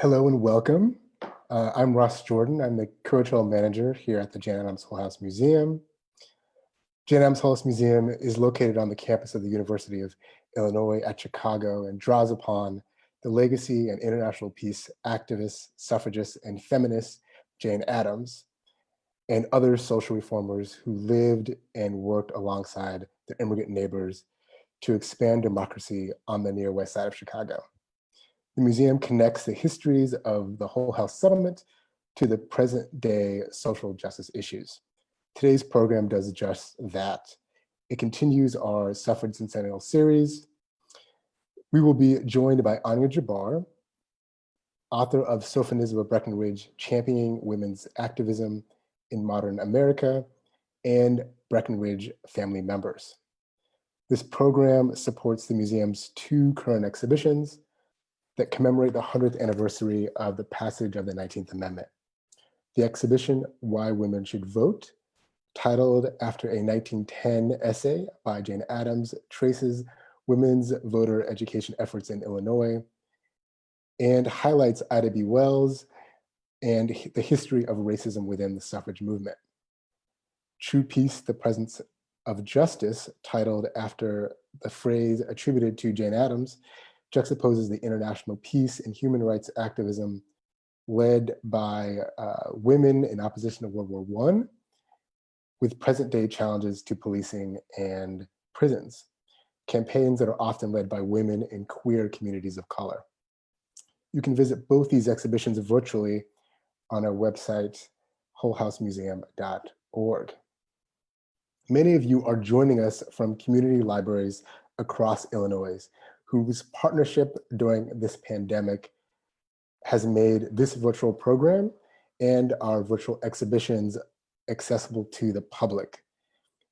Hello and welcome. I'm Ross Jordan. I'm the curatorial manager here at the Jane Addams Whole House Museum. Jane Addams Whole House Museum is located on the campus of the University of Illinois at Chicago and draws upon the legacy and international peace activist, suffragist, and feminist Jane Addams and other social reformers who lived and worked alongside their immigrant neighbors to expand democracy on the near west side of Chicago. The museum connects the histories of the Whole House settlement to the present day social justice issues. Today's program does just that. It continues our Suffrage Centennial series. We will be joined by Anya Jabour, author of Sophoba Breckenridge, Championing Women's Activism in Modern America, and Breckinridge family members. This program supports the museum's two current exhibitions that commemorate the 100th anniversary of the passage of the 19th Amendment. The exhibition, Why Women Should Vote, titled after a 1910 essay by Jane Addams, traces women's voter education efforts in Illinois and highlights Ida B. Wells and the history of racism within the suffrage movement. True Peace, the Presence of Justice, titled after the phrase attributed to Jane Addams, juxtaposes the international peace and human rights activism led by women in opposition to World War I with present day challenges to policing and prisons, campaigns that are often led by women in queer communities of color. You can visit both these exhibitions virtually on our website, wholehousemuseum.org. Many of you are joining us from community libraries across Illinois, whose partnership during this pandemic has made this virtual program and our virtual exhibitions accessible to the public.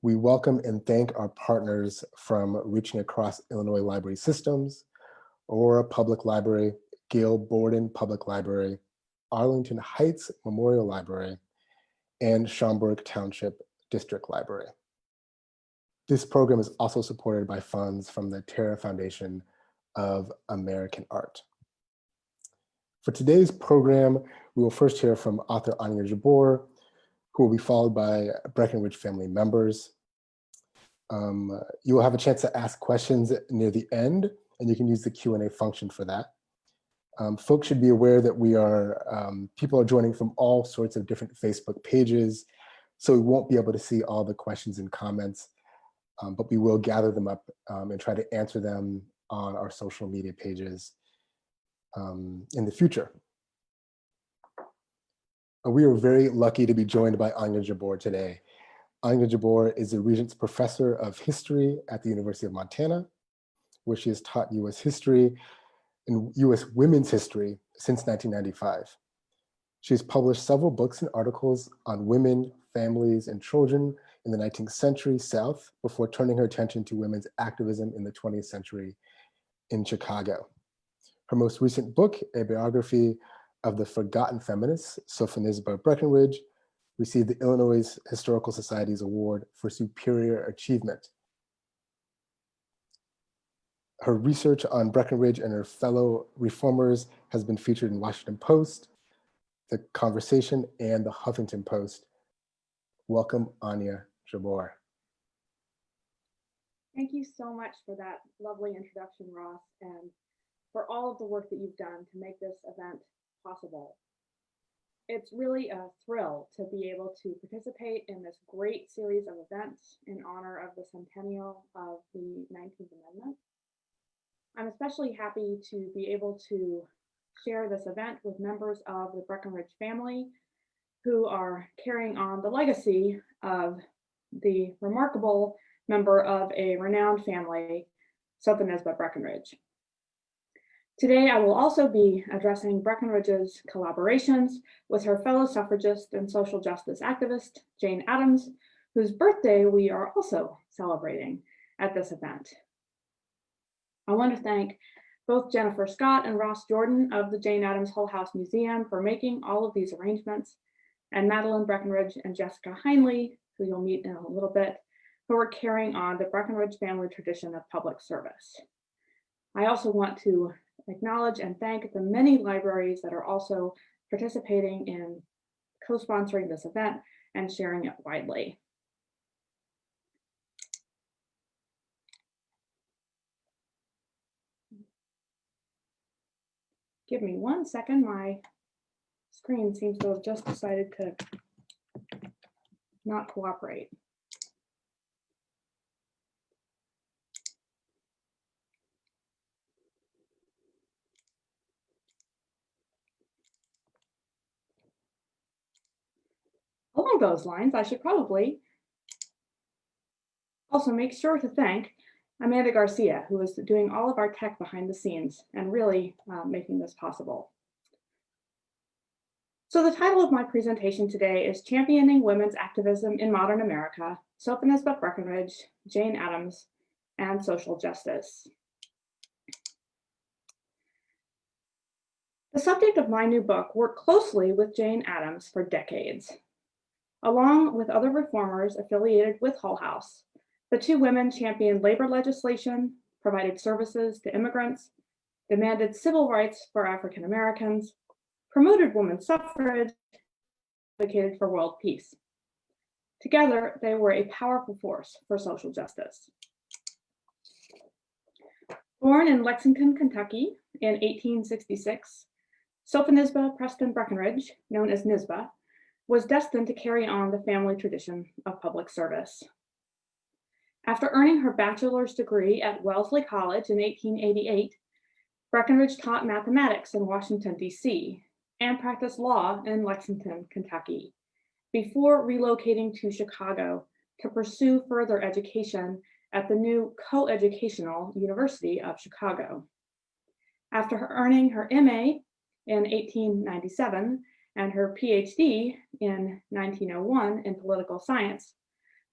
We welcome and thank our partners from Reaching Across Illinois Library Systems, Aurora Public Library, Gail Borden Public Library, Arlington Heights Memorial Library, and Schaumburg Township District Library. This program is also supported by funds from the Terra Foundation of American Art. For today's program, we will first hear from author Anya Jabour, who will be followed by Breckinridge family members. You will have a chance to ask questions near the end, and you can use the Q&A function for that. Folks should be aware that people are joining from all sorts of different Facebook pages, so we won't be able to see all the questions and comments, but we will gather them up and try to answer them on our social media pages in the future. We are very lucky to be joined by Anya Jabour today. Anya Jabour is the Regents Professor of History at the University of Montana, where she has taught US history and US women's history since 1995. She has published several books and articles on women, families, and children in the 19th century South before turning her attention to women's activism in the 20th century in Chicago. Her most recent book, a biography of the forgotten feminist, Sophoba Breckenridge, received the Illinois Historical Society's Award for Superior Achievement. Her research on Breckinridge and her fellow reformers has been featured in Washington Post, The Conversation, and the Huffington Post. Welcome, Anya Jabour. Thank you so much for that lovely introduction, Ross, and for all of the work that you've done to make this event possible. It's really a thrill to be able to participate in this great series of events in honor of the centennial of the 19th Amendment. I'm especially happy to be able to share this event with members of the Breckinridge family who are carrying on the legacy of the remarkable member of a renowned family, Sophoba Breckenridge. Today, I will also be addressing Breckinridge's collaborations with her fellow suffragist and social justice activist, Jane Addams, whose birthday we are also celebrating at this event. I want to thank both Jennifer Scott and Ross Jordan of the Jane Addams Whole House Museum for making all of these arrangements, and Madeline Breckinridge and Jessica Heinley, who you'll meet in a little bit, who are carrying on the Breckinridge family tradition of public service. I also want to acknowledge and thank the many libraries that are also participating in co-sponsoring this event and sharing it widely. Give me 1 second, my screen seems to have just decided to not cooperate. Along those lines, I should probably also make sure to thank Amanda Garcia, who is doing all of our tech behind the scenes and really making this possible. So the title of my presentation today is Championing Women's Activism in Modern America, Sophoba Breckenridge, Jane Addams, and Social Justice. The subject of my new book worked closely with Jane Addams for decades. Along with other reformers affiliated with Hull House, the two women championed labor legislation, provided services to immigrants, demanded civil rights for African Americans, promoted women's suffrage, advocated for world peace. Together, they were a powerful force for social justice. Born in Lexington, Kentucky in 1866, Sophoba Breckenridge, known as Nisba, was destined to carry on the family tradition of public service. After earning her bachelor's degree at Wellesley College in 1888, Breckinridge taught mathematics in Washington, D.C., and practiced law in Lexington, Kentucky, before relocating to Chicago to pursue further education at the new co-educational University of Chicago. After earning her MA in 1897 and her PhD in 1901 in political science,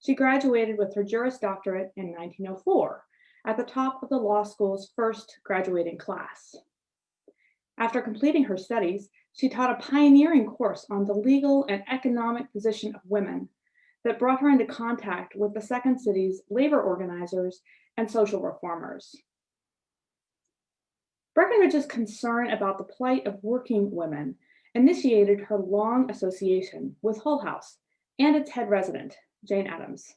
she graduated with her Juris Doctorate in 1904 at the top of the law school's first graduating class. After completing her studies, she taught a pioneering course on the legal and economic position of women that brought her into contact with the Second City's labor organizers and social reformers. Breckinridge's concern about the plight of working women initiated her long association with Hull House and its head resident, Jane Addams.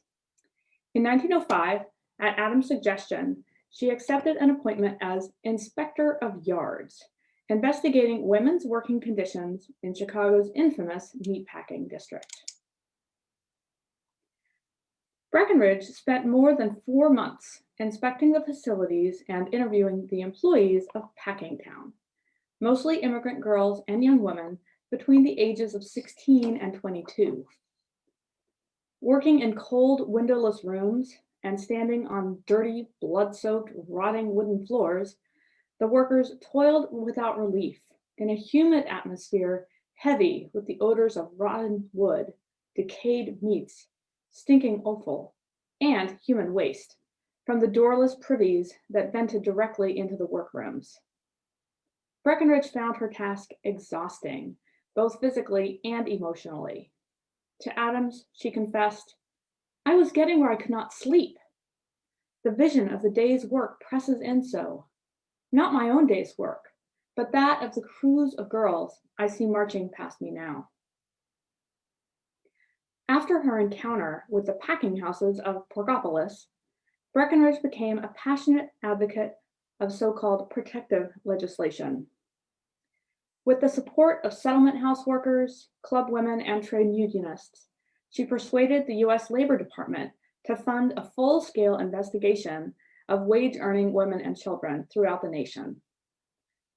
In 1905, at Addams' suggestion, she accepted an appointment as Inspector of Yards, investigating women's working conditions in Chicago's infamous meatpacking district. Breckinridge spent more than 4 months inspecting the facilities and interviewing the employees of Packingtown, mostly immigrant girls and young women between the ages of 16 and 22. Working in cold, windowless rooms and standing on dirty, blood-soaked, rotting wooden floors, the workers toiled without relief in a humid atmosphere heavy with the odors of rotten wood, decayed meats, stinking offal, and human waste from the doorless privies that vented directly into the workrooms. Breckinridge found her task exhausting, both physically and emotionally. To Addams, she confessed, "I was getting where I could not sleep. The vision of the day's work presses in so, not my own day's work, but that of the crews of girls I see marching past me now." After her encounter with the packing houses of Porgopolis, Breckinridge became a passionate advocate of so-called protective legislation. With the support of settlement house workers, club women, and trade unionists, she persuaded the US Labor Department to fund a full-scale investigation of wage-earning women and children throughout the nation.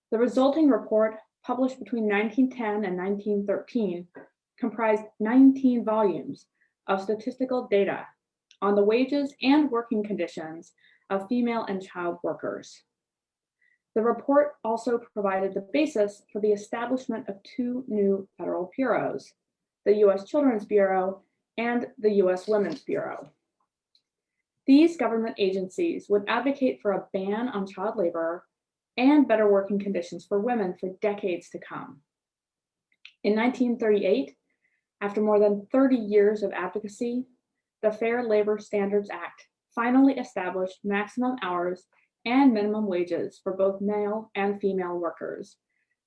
The resulting report, published between 1910 and 1913, comprised 19 volumes of statistical data on the wages and working conditions of female and child workers. The report also provided the basis for the establishment of 2 new federal bureaus, the US Children's Bureau and the US Women's Bureau. These government agencies would advocate for a ban on child labor and better working conditions for women for decades to come. In 1938, after more than 30 years of advocacy, the Fair Labor Standards Act finally established maximum hours and minimum wages for both male and female workers,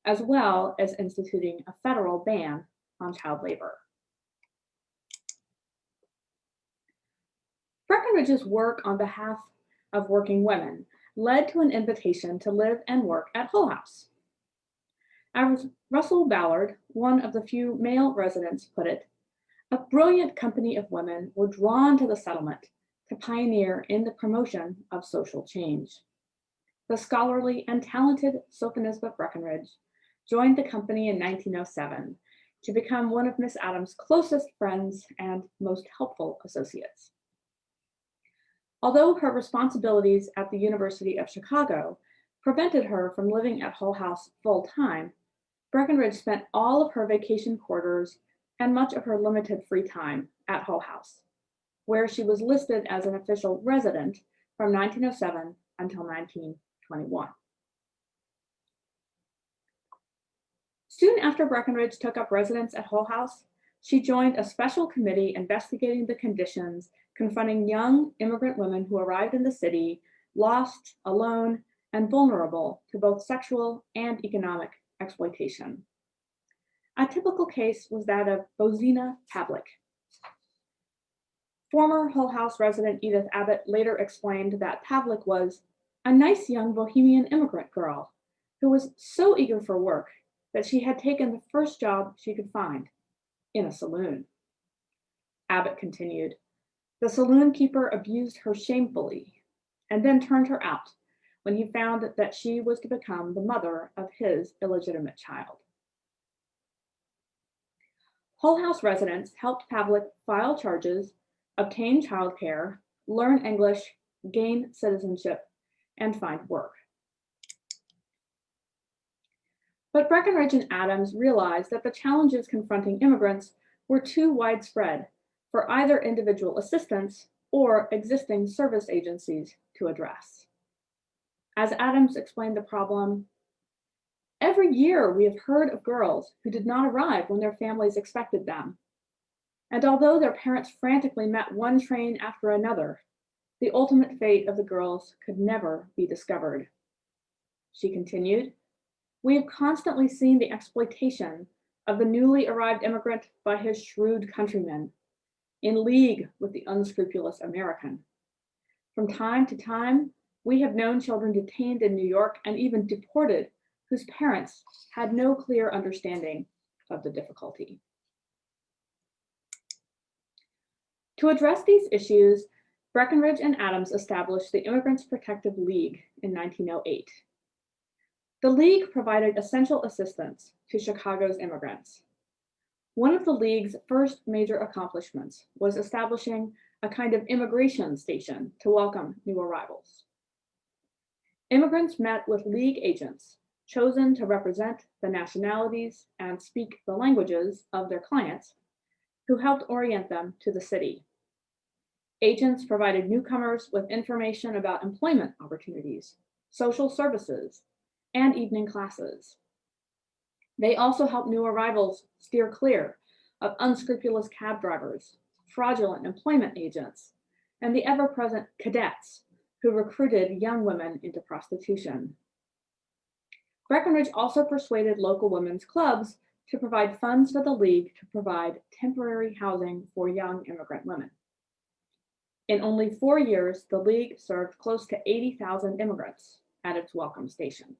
as well as instituting a federal ban on child labor. Breckinridge's work on behalf of working women led to an invitation to live and work at Hull House. As Russell Ballard, one of the few male residents, put it, a brilliant company of women were drawn to the settlement to pioneer in the promotion of social change. The scholarly and talented Sophoba Breckenridge joined the company in 1907 to become one of Miss Addams' closest friends and most helpful associates. Although her responsibilities at the University of Chicago prevented her from living at Hull House full-time, Breckinridge spent all of her vacation quarters and much of her limited free time at Hull House, where she was listed as an official resident from 1907 until 1921. Soon after Breckinridge took up residence at Hull House, she joined a special committee investigating the conditions confronting young immigrant women who arrived in the city, lost, alone, and vulnerable to both sexual and economic exploitation. A typical case was that of Bozina Pavlik. Former Hull House resident Edith Abbott later explained that Pavlik was a nice young bohemian immigrant girl who was so eager for work that she had taken the first job she could find, in a saloon. Abbott continued, the saloon keeper abused her shamefully and then turned her out when he found that she was to become the mother of his illegitimate child. Hull House residents helped Pavlik file charges, obtain childcare, learn English, gain citizenship, and find work. But Breckinridge and Addams realized that the challenges confronting immigrants were too widespread for either individual assistance or existing service agencies to address. As Addams explained the problem, every year we have heard of girls who did not arrive when their families expected them. And although their parents frantically met one train after another, the ultimate fate of the girls could never be discovered. She continued, we have constantly seen the exploitation of the newly arrived immigrant by his shrewd countrymen, in league with the unscrupulous American. From time to time, we have known children detained in New York and even deported whose parents had no clear understanding of the difficulty. To address these issues, Breckinridge and Addams established the Immigrants Protective League in 1908. The League provided essential assistance to Chicago's immigrants. One of the League's first major accomplishments was establishing a kind of immigration station to welcome new arrivals. Immigrants met with League agents chosen to represent the nationalities and speak the languages of their clients, who helped orient them to the city. Agents provided newcomers with information about employment opportunities, social services, and evening classes. They also helped new arrivals steer clear of unscrupulous cab drivers, fraudulent employment agents, and the ever-present cadets who recruited young women into prostitution. Breckinridge also persuaded local women's clubs to provide funds for the League to provide temporary housing for young immigrant women. In only 4 years, the League served close to 80,000 immigrants at its welcome station.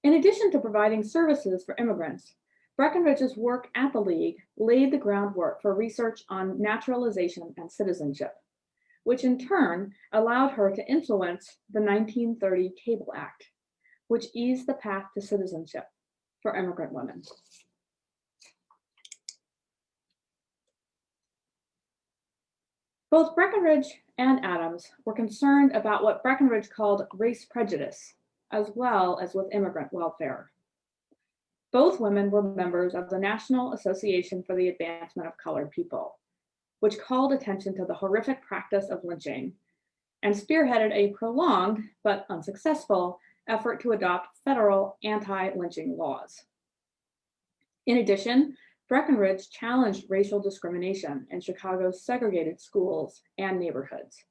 In addition to providing services for immigrants, Breckinridge's work at the League laid the groundwork for research on naturalization and citizenship, which in turn allowed her to influence the 1930 Cable Act, which eased the path to citizenship for immigrant women. Both Breckinridge and Addams were concerned about what Breckinridge called race prejudice, as well as with immigrant welfare. Both women were members of the National Association for the Advancement of Colored People, which called attention to the horrific practice of lynching and spearheaded a prolonged but unsuccessful effort to adopt federal anti-lynching laws. In addition, Breckinridge challenged racial discrimination in Chicago's segregated schools and neighborhoods.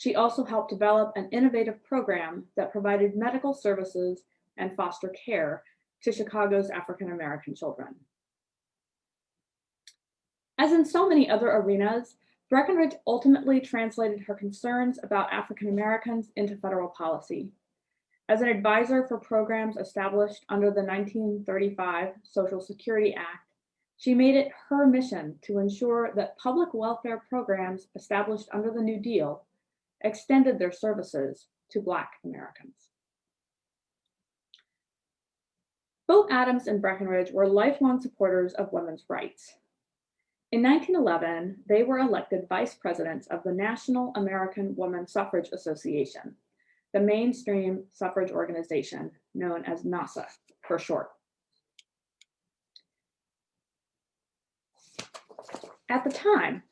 She also helped develop an innovative program that provided medical services and foster care to Chicago's African American children. As in so many other arenas, Breckinridge ultimately translated her concerns about African Americans into federal policy. As an advisor for programs established under the 1935 Social Security Act, she made it her mission to ensure that public welfare programs established under the New Deal extended their services to Black Americans. Both Addams and Breckinridge were lifelong supporters of women's rights. In 1911, they were elected vice presidents of the National American Woman Suffrage Association, the mainstream suffrage organization known as NASA for short. At the time,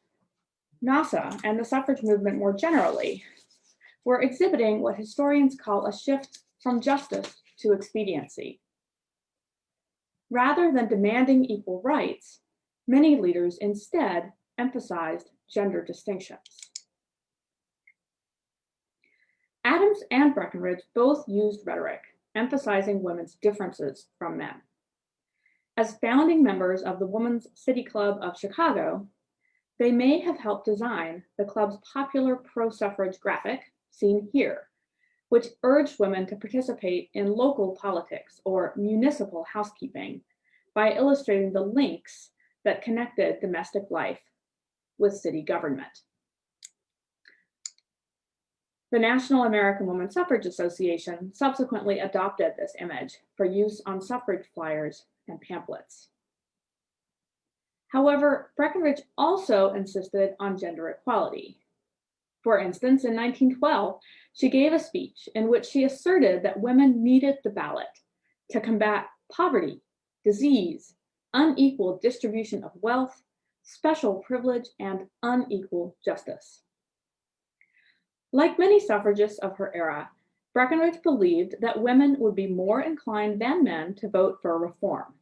NASA and the suffrage movement more generally were exhibiting what historians call a shift from justice to expediency. Rather than demanding equal rights, many leaders instead emphasized gender distinctions. Addams and Breckinridge both used rhetoric, emphasizing women's differences from men. As founding members of the Women's City Club of Chicago, they may have helped design the club's popular pro-suffrage graphic, seen here, which urged women to participate in local politics or municipal housekeeping by illustrating the links that connected domestic life with city government. The National American Woman Suffrage Association subsequently adopted this image for use on suffrage flyers and pamphlets. However, Breckinridge also insisted on gender equality. For instance, in 1912, she gave a speech in which she asserted that women needed the ballot to combat poverty, disease, unequal distribution of wealth, special privilege, and unequal justice. Like many suffragists of her era, Breckinridge believed that women would be more inclined than men to vote for reform.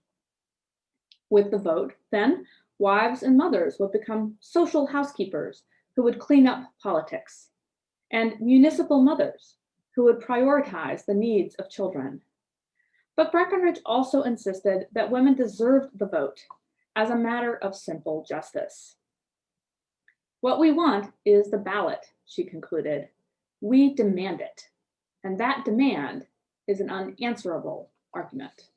With the vote, then, wives and mothers would become social housekeepers who would clean up politics, and municipal mothers who would prioritize the needs of children. But Breckinridge also insisted that women deserved the vote as a matter of simple justice. What we want is the ballot, she concluded. We demand it, and that demand is an unanswerable argument.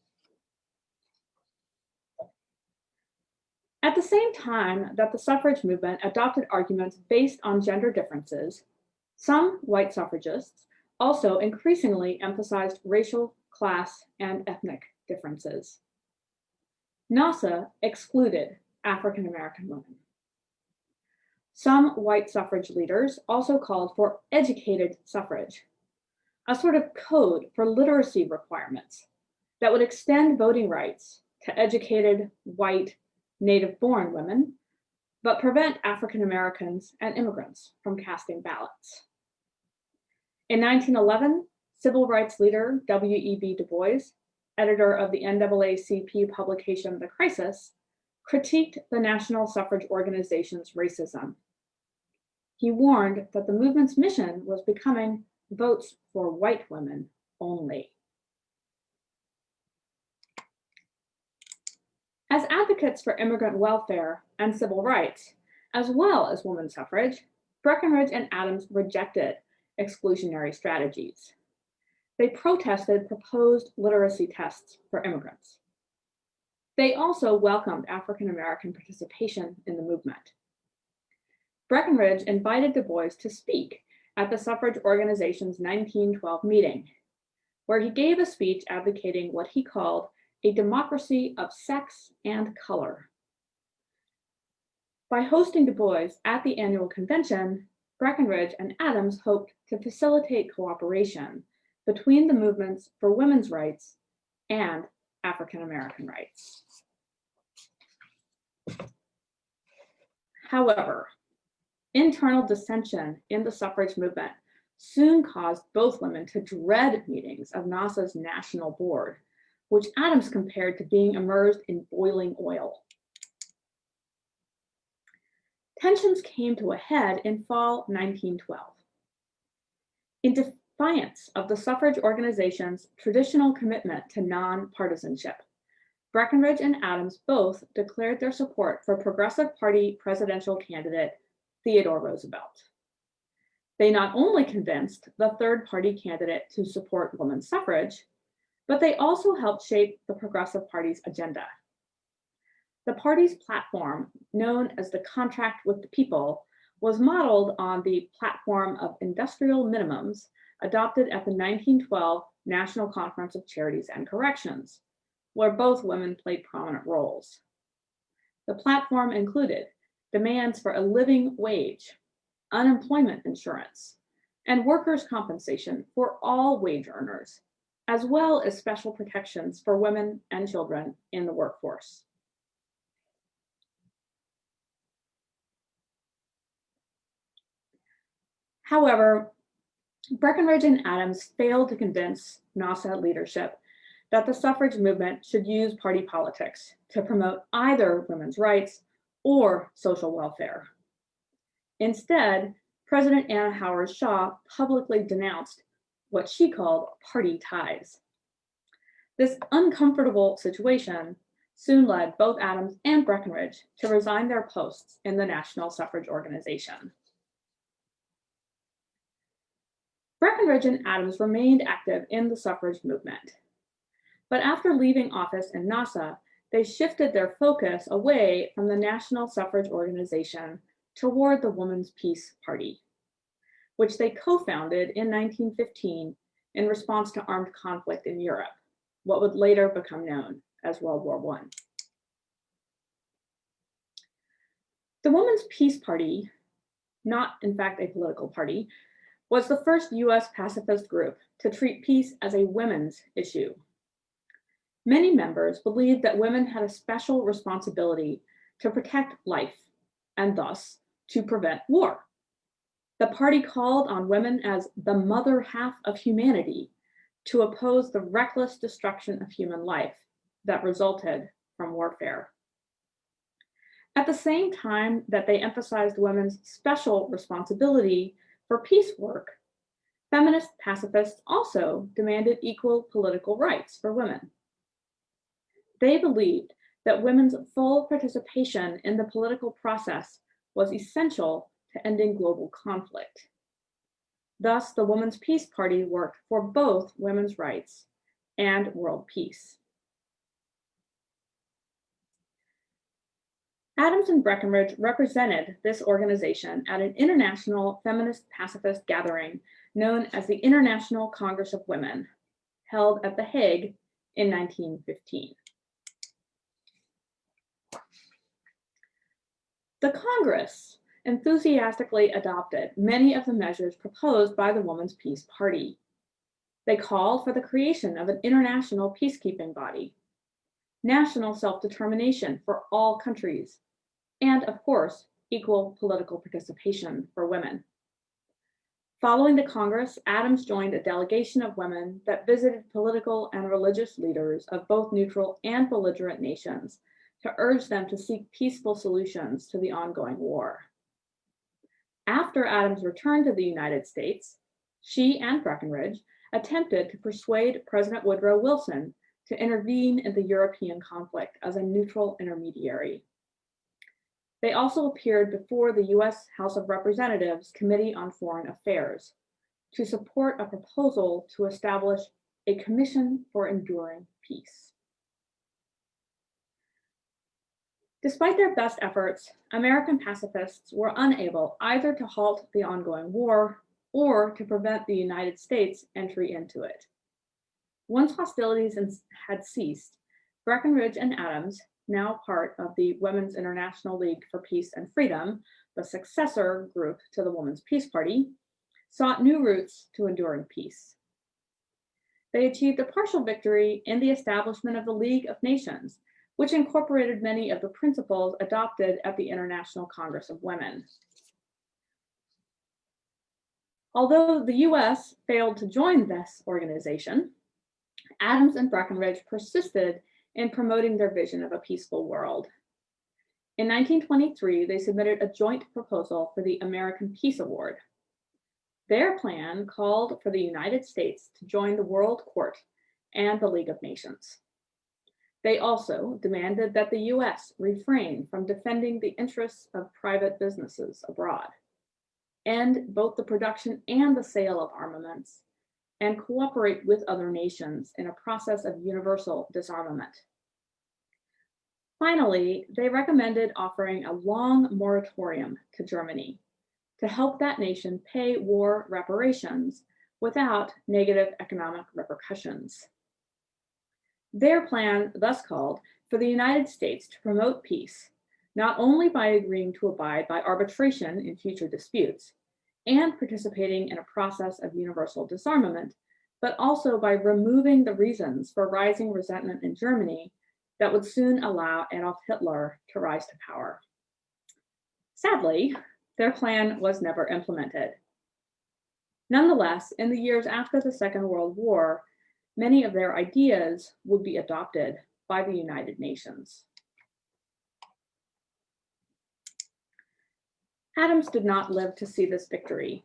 At the same time that the suffrage movement adopted arguments based on gender differences, some white suffragists also increasingly emphasized racial, class, and ethnic differences. NASA excluded African American women. Some white suffrage leaders also called for educated suffrage, a sort of code for literacy requirements that would extend voting rights to educated, white, native-born women, but prevent African Americans and immigrants from casting ballots. In 1911, civil rights leader W.E.B. Du Bois, editor of the NAACP publication The Crisis, critiqued the National Suffrage Organization's racism. He warned that the movement's mission was becoming votes for white women only. As advocates for immigrant welfare and civil rights, as well as women's suffrage, Breckinridge and Addams rejected exclusionary strategies. They protested proposed literacy tests for immigrants. They also welcomed African American participation in the movement. Breckinridge invited Du Bois to speak at the suffrage organization's 1912 meeting, where he gave a speech advocating what he called a democracy of sex and color. By hosting Du Bois at the annual convention, Breckinridge and Addams hoped to facilitate cooperation between the movements for women's rights and African American rights. However, internal dissension in the suffrage movement soon caused both women to dread meetings of NASA's national board, which Addams compared to being immersed in boiling oil. Tensions came to a head in fall 1912, In defiance of the suffrage organization's traditional commitment to nonpartisanship, Breckinridge and Addams both declared their support for Progressive Party presidential candidate Theodore Roosevelt. They not only convinced the third party candidate to support women's suffrage, but they also helped shape the Progressive Party's agenda. The party's platform, known as the Contract with the People, was modeled on the platform of industrial minimums adopted at the 1912 National Conference of Charities and Corrections, where both women played prominent roles. The platform included demands for a living wage, unemployment insurance, and workers' compensation for all wage earners, as well as special protections for women and children in the workforce. However, Breckinridge and Addams failed to convince NASA leadership that the suffrage movement should use party politics to promote either women's rights or social welfare. Instead, President Anna Howard Shaw publicly denounced what she called party ties. This uncomfortable situation soon led both Addams and Breckinridge to resign their posts in the National Suffrage Organization. Breckinridge and Addams remained active in the suffrage movement. But after leaving office in NASA, they shifted their focus away from the National Suffrage Organization toward the Women's Peace Party, which they co-founded in 1915 in response to armed conflict in Europe, what would later become known as World War I. The Women's Peace Party, not in fact a political party, was the first US pacifist group to treat peace as a women's issue. Many members believed that women had a special responsibility to protect life and thus to prevent war. The party called on women as the mother half of humanity to oppose the reckless destruction of human life that resulted from warfare. At the same time that they emphasized women's special responsibility for peace work, feminist pacifists also demanded equal political rights for women. They believed that women's full participation in the political process was essential to ending global conflict. Thus, the Women's Peace Party worked for both women's rights and world peace. Addams and Breckinridge represented this organization at an international feminist pacifist gathering known as the International Congress of Women, held at The Hague in 1915. The Congress enthusiastically adopted many of the measures proposed by the Women's Peace Party. They called for the creation of an international peacekeeping body, national self-determination for all countries, and of course, equal political participation for women. Following the Congress, Addams joined a delegation of women that visited political and religious leaders of both neutral and belligerent nations to urge them to seek peaceful solutions to the ongoing war. After Addams returned to the United States, she and Breckinridge attempted to persuade President Woodrow Wilson to intervene in the European conflict as a neutral intermediary. They also appeared before the US House of Representatives Committee on Foreign Affairs to support a proposal to establish a Commission for Enduring Peace. Despite their best efforts, American pacifists were unable either to halt the ongoing war or to prevent the United States' entry into it. Once hostilities had ceased, Breckinridge and Addams, now part of the Women's International League for Peace and Freedom, the successor group to the Women's Peace Party, sought new routes to enduring peace. They achieved a partial victory in the establishment of the League of Nations, which incorporated many of the principles adopted at the International Congress of Women. Although the US failed to join this organization, Addams and Breckinridge persisted in promoting their vision of a peaceful world. In 1923, they submitted a joint proposal for the American Peace Award. Their plan called for the United States to join the World Court and the League of Nations. They also demanded that the US refrain from defending the interests of private businesses abroad, end both the production and the sale of armaments, and cooperate with other nations in a process of universal disarmament. Finally, they recommended offering a long moratorium to Germany to help that nation pay war reparations without negative economic repercussions. Their plan thus called for the United States to promote peace, not only by agreeing to abide by arbitration in future disputes and participating in a process of universal disarmament, but also by removing the reasons for rising resentment in Germany that would soon allow Adolf Hitler to rise to power. Sadly, their plan was never implemented. Nonetheless, in the years after the Second World War, many of their ideas would be adopted by the United Nations. Addams did not live to see this victory.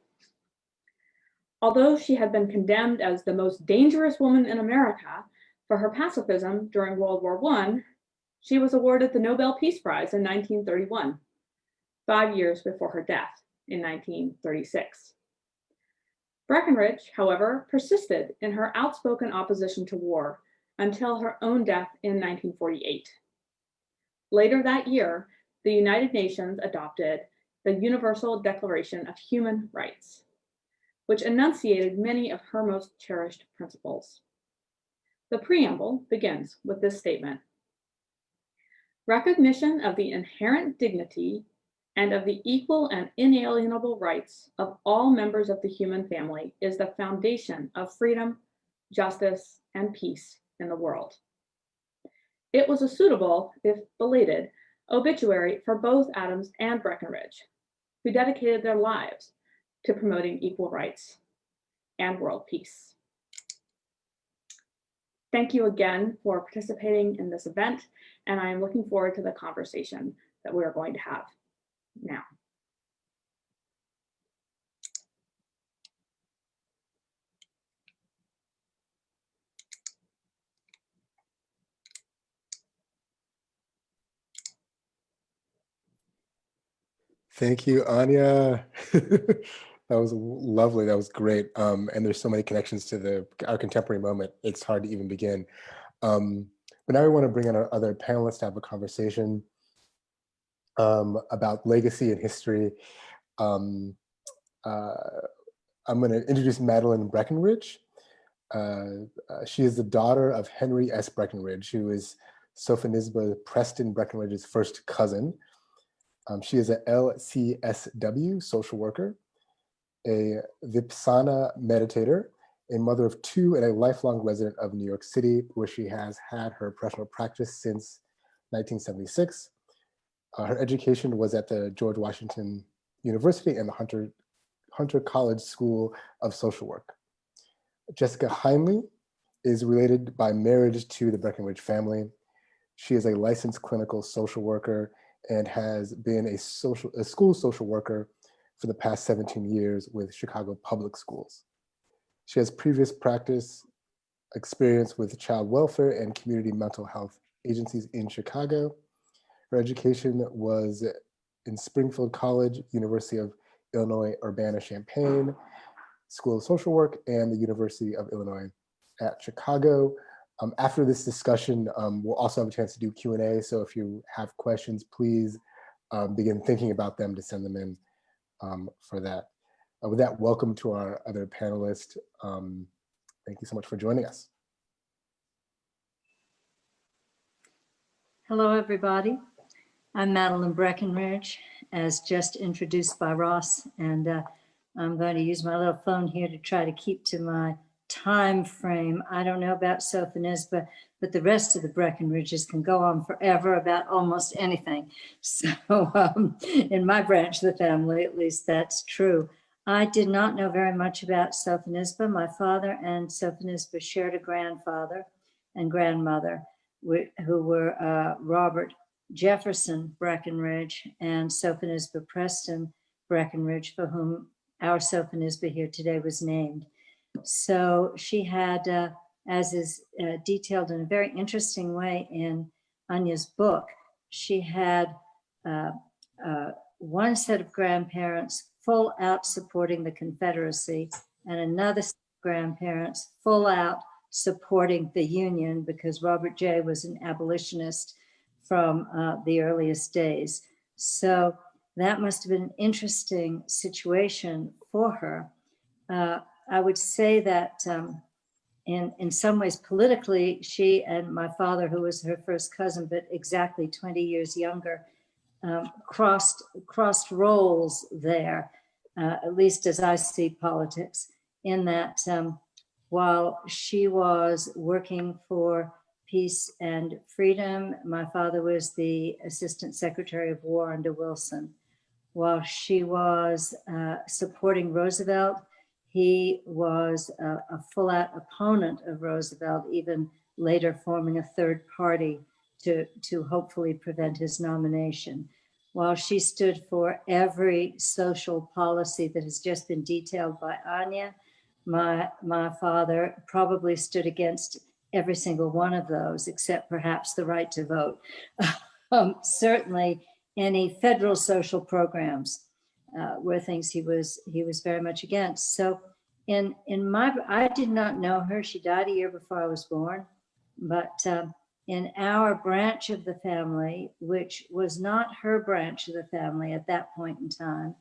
Although she had been condemned as the most dangerous woman in America for her pacifism during World War I, she was awarded the Nobel Peace Prize in 1931, 5 years before her death in 1936. Breckinridge, however, persisted in her outspoken opposition to war until her own death in 1948. Later that year, the United Nations adopted the Universal Declaration of Human Rights, which enunciated many of her most cherished principles. The preamble begins with this statement: recognition of the inherent dignity and of the equal and inalienable rights of all members of the human family is the foundation of freedom, justice, and peace in the world. It was a suitable, if belated, obituary for both Addams and Breckinridge, who dedicated their lives to promoting equal rights and world peace. Thank you again for participating in this event, and I am looking forward to the conversation that we are going to have now. Thank you, Anya. That was lovely. That was great. And there's so many connections to our contemporary moment. It's hard to even begin. But now we want to bring in our other panelists to have a conversation about legacy and history. I'm going to introduce Madeline Breckenridge. She is the daughter of Henry S. Breckinridge, who is Sophonisba Preston Breckinridge's first cousin. She is a LCSW social worker, a Vipassana meditator, a mother of two, and a lifelong resident of New York City, where she has had her professional practice since 1976. Her education was at the George Washington University and the Hunter College School of Social Work. Jessica Heinley is related by marriage to the Breckinridge family. She is a licensed clinical social worker and has been a school social worker for the past 17 years with Chicago Public Schools. She has previous practice experience with child welfare and community mental health agencies in Chicago. Her education was in Springfield College, University of Illinois Urbana-Champaign School of Social Work, and the University of Illinois at Chicago. After this discussion, we'll also have a chance to do Q&A. So if you have questions, please begin thinking about them to send them in for that. With that, welcome to our other panelists. Thank you so much for joining us. Hello, everybody. I'm Madeline Breckenridge, as just introduced by Ross, and I'm going to use my little phone here to try to keep to my time frame. I don't know about Sophonisba, but the rest of the Breckinridges can go on forever about almost anything. So in my branch of the family, at least, that's true. I did not know very much about Sophonisba. My father and Sophonisba shared a grandfather and grandmother who were Robert Jefferson Breckinridge and Sophonisba Preston Breckinridge, for whom our Sophonisba here today was named. So she had, as is detailed in a very interesting way in Anya's book, she had one set of grandparents full out supporting the Confederacy and another set of grandparents full out supporting the Union, because Robert J. was an abolitionist from the earliest days. So that must have been an interesting situation for her. I would say that in some ways politically, she and my father, who was her first cousin, but exactly 20 years younger, crossed roles there, at least as I see politics, in that while she was working for peace and freedom, my father was the Assistant Secretary of War under Wilson. While she was supporting Roosevelt, he was a full-out opponent of Roosevelt, even later forming a third party to hopefully prevent his nomination. While she stood for every social policy that has just been detailed by Anya, my father probably stood against every single one of those, except perhaps the right to vote. Certainly any federal social programs were things he was very much against. So I did not know her. She died a year before I was born, but in our branch of the family, which was not her branch of the family at that point in time,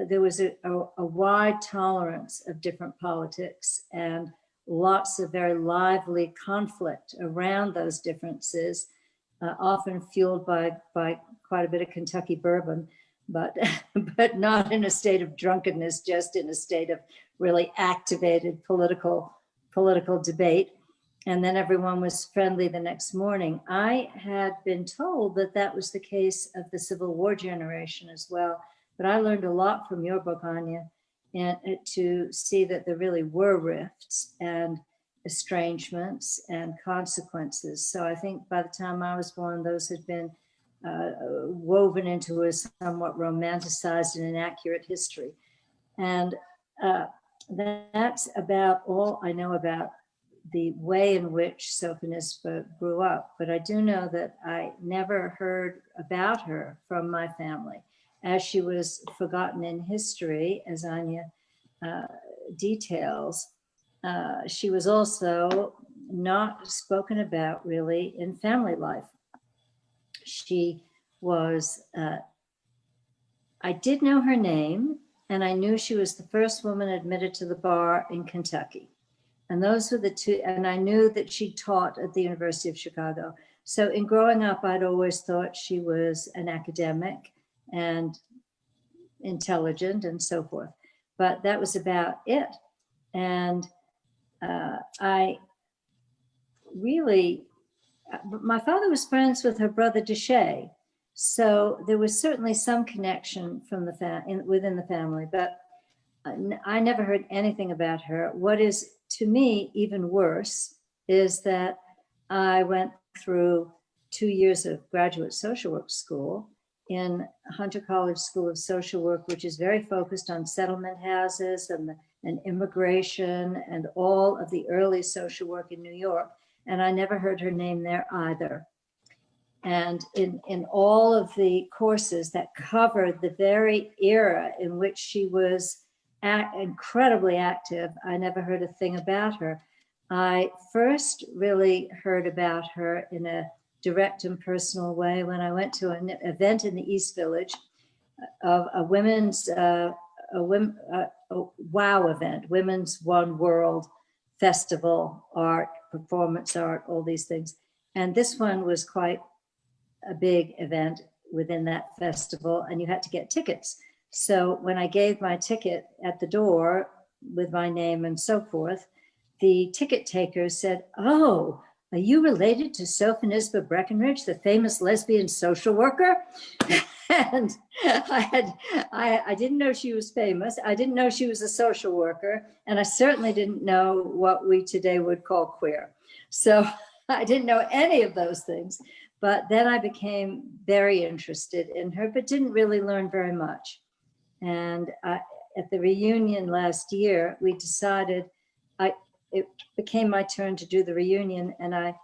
there was a wide tolerance of different politics and lots of very lively conflict around those differences, often fueled by quite a bit of Kentucky bourbon, but not in a state of drunkenness, just in a state of really activated political debate. And then everyone was friendly the next morning. I had been told that that was the case of the Civil War generation as well, but I learned a lot from your book, Anya, and to see that there really were rifts and estrangements and consequences. So I think by the time I was born, those had been woven into a somewhat romanticized and inaccurate history. And that's about all I know about the way in which Sophonisba grew up. But I do know that I never heard about her from my family, as she was forgotten in history, as Anya details. She was also not spoken about really in family life. She was, I did know her name, and I knew she was the first woman admitted to the bar in Kentucky. And those were the two, and I knew that she taught at the University of Chicago. So in growing up, I'd always thought she was an academic and intelligent and so forth, but that was about it. And I really, my father was friends with her brother Deshay, so there was certainly some connection from the within the family, but I never heard anything about her. What is to me even worse is that I went through 2 years of graduate social work school in Hunter College School of Social Work, which is very focused on settlement houses and immigration and all of the early social work in New York. And I never heard her name there either. And in all of the courses that covered the very era in which she was incredibly active, I never heard a thing about her. I first really heard about her in a direct and personal way when I went to an event in the East Village of a women's WOW event, Women's One World Festival, art, performance art, all these things. And this one was quite a big event within that festival, and you had to get tickets. So when I gave my ticket at the door with my name and so forth, the ticket taker said, "Oh, are you related to Sophonisba Breckenridge, the famous lesbian social worker?" And I didn't know she was famous. I didn't know she was a social worker. And I certainly didn't know what we today would call queer. So I didn't know any of those things. But then I became very interested in her, but didn't really learn very much. And at the reunion last year, we decided, it became my turn to do the reunion, and I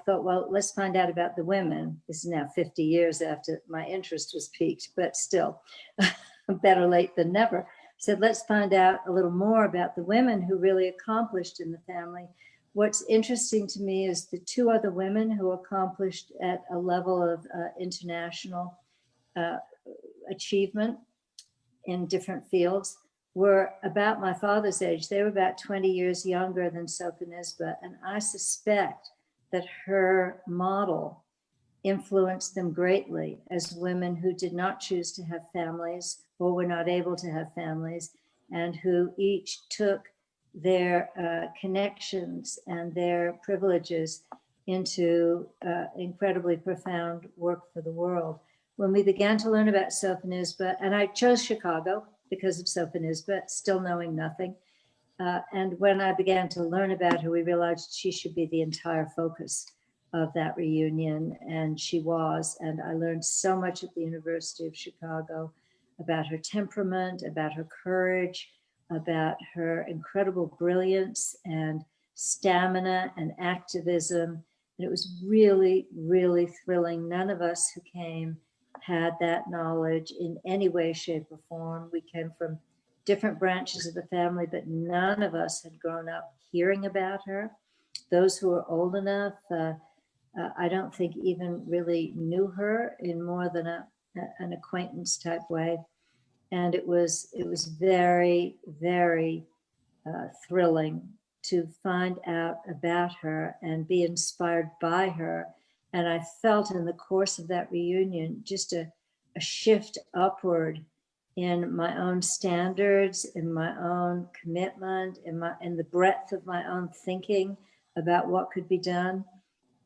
thought, well, let's find out about the women. This is now 50 years after my interest was piqued, but still, better late than never. I said, let's find out a little more about the women who really accomplished in the family. What's interesting to me is the two other women who accomplished at a level of international achievement in different fields were about my father's age. They were about 20 years younger than Sophonisba, and I suspect that her model influenced them greatly as women who did not choose to have families or were not able to have families, and who each took their connections and their privileges into incredibly profound work for the world. When we began to learn about Sophonisba, and I chose Chicago because of Sophonisba, still knowing nothing. And when I began to learn about her, we realized she should be the entire focus of that reunion, and she was. And I learned so much at the University of Chicago about her temperament, about her courage, about her incredible brilliance and stamina and activism. And it was really, really thrilling. None of us who came had that knowledge in any way, shape, or form. We came from different branches of the family, but none of us had grown up hearing about her. Those who were old enough, I don't think even really knew her in more than an acquaintance type way. And it was very, very thrilling to find out about her and be inspired by her. And I felt in the course of that reunion just a shift upward in my own standards, in my own commitment, in the breadth of my own thinking about what could be done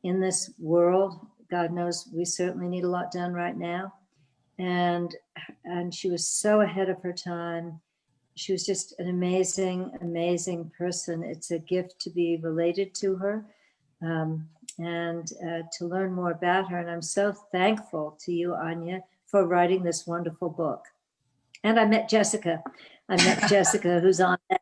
in this world. God knows we certainly need a lot done right now. And she was so ahead of her time. She was just an amazing, amazing person. It's a gift to be related to her and to learn more about her. And I'm so thankful to you, Anya, for writing this wonderful book. And I met Jessica. Jessica, who's on that.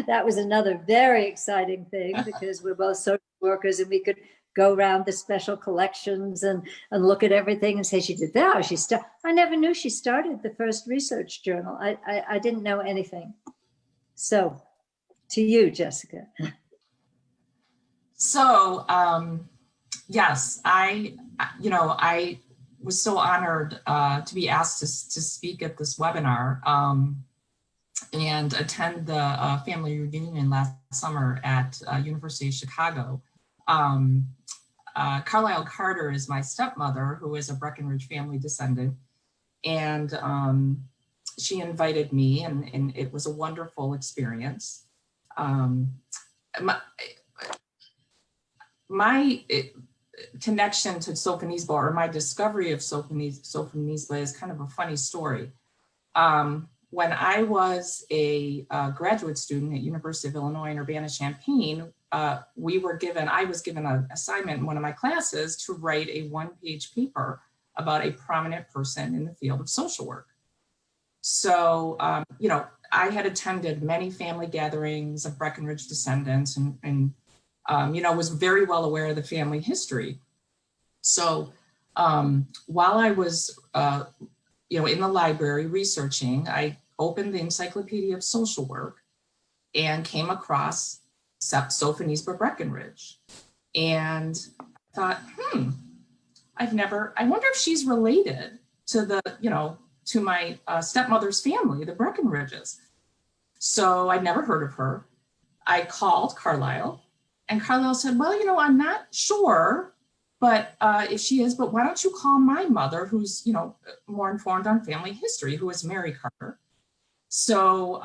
That was another very exciting thing because we're both social workers and we could go around the special collections and look at everything and say, she did that, or I never knew she started the first research journal. I didn't know anything. So to you, Jessica. So, yes, I was so honored to be asked to speak at this webinar and attend the family reunion last summer at University of Chicago. Carlisle Carter is my stepmother, who is a Breckinridge family descendant, and she invited me, and it was a wonderful experience. My connection to Sophonisba, or my discovery of Sophonisba, is kind of a funny story. When I was a graduate student at University of Illinois in Urbana-Champaign, I was given an assignment in one of my classes to write a one-page paper about a prominent person in the field of social work. So, I had attended many family gatherings of Breckinridge descendants and was very well aware of the family history. So while I was, in the library researching, I opened the Encyclopedia of Social Work and came across Sophonisba Breckenridge. And thought, I wonder if she's related to to my stepmother's family, the Breckinridges. So I'd never heard of her. I called Carlisle, and Carlisle said, well, I'm not sure, but if she is, but why don't you call my mother, who's, more informed on family history, who is Mary Carter. So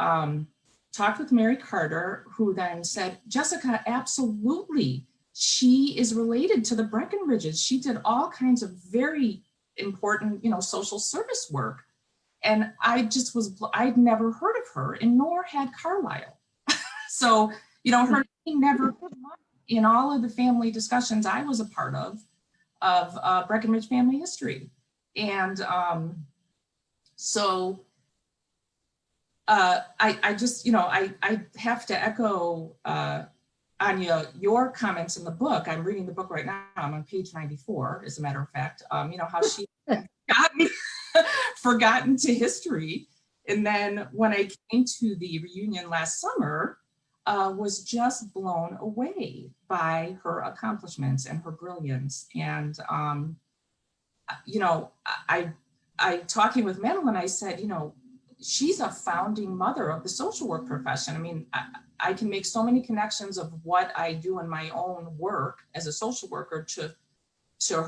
talked with Mary Carter, who then said, Jessica, absolutely. She is related to the Breckinridges. She did all kinds of very important, social service work. And I'd never heard of her, and nor had Carlisle. So, her name never came up in all of the family discussions I was a part of. of Breckinridge family history. And so I just, I have to echo Anya, your comments in the book. I'm reading the book right now. I'm on page 94, as a matter of fact. How she forgotten to history. And then when I came to the reunion last summer, was just blown away by her accomplishments and her brilliance. And, I talking with Madeline, I said, she's a founding mother of the social work profession. I mean, I can make so many connections of what I do in my own work as a social worker to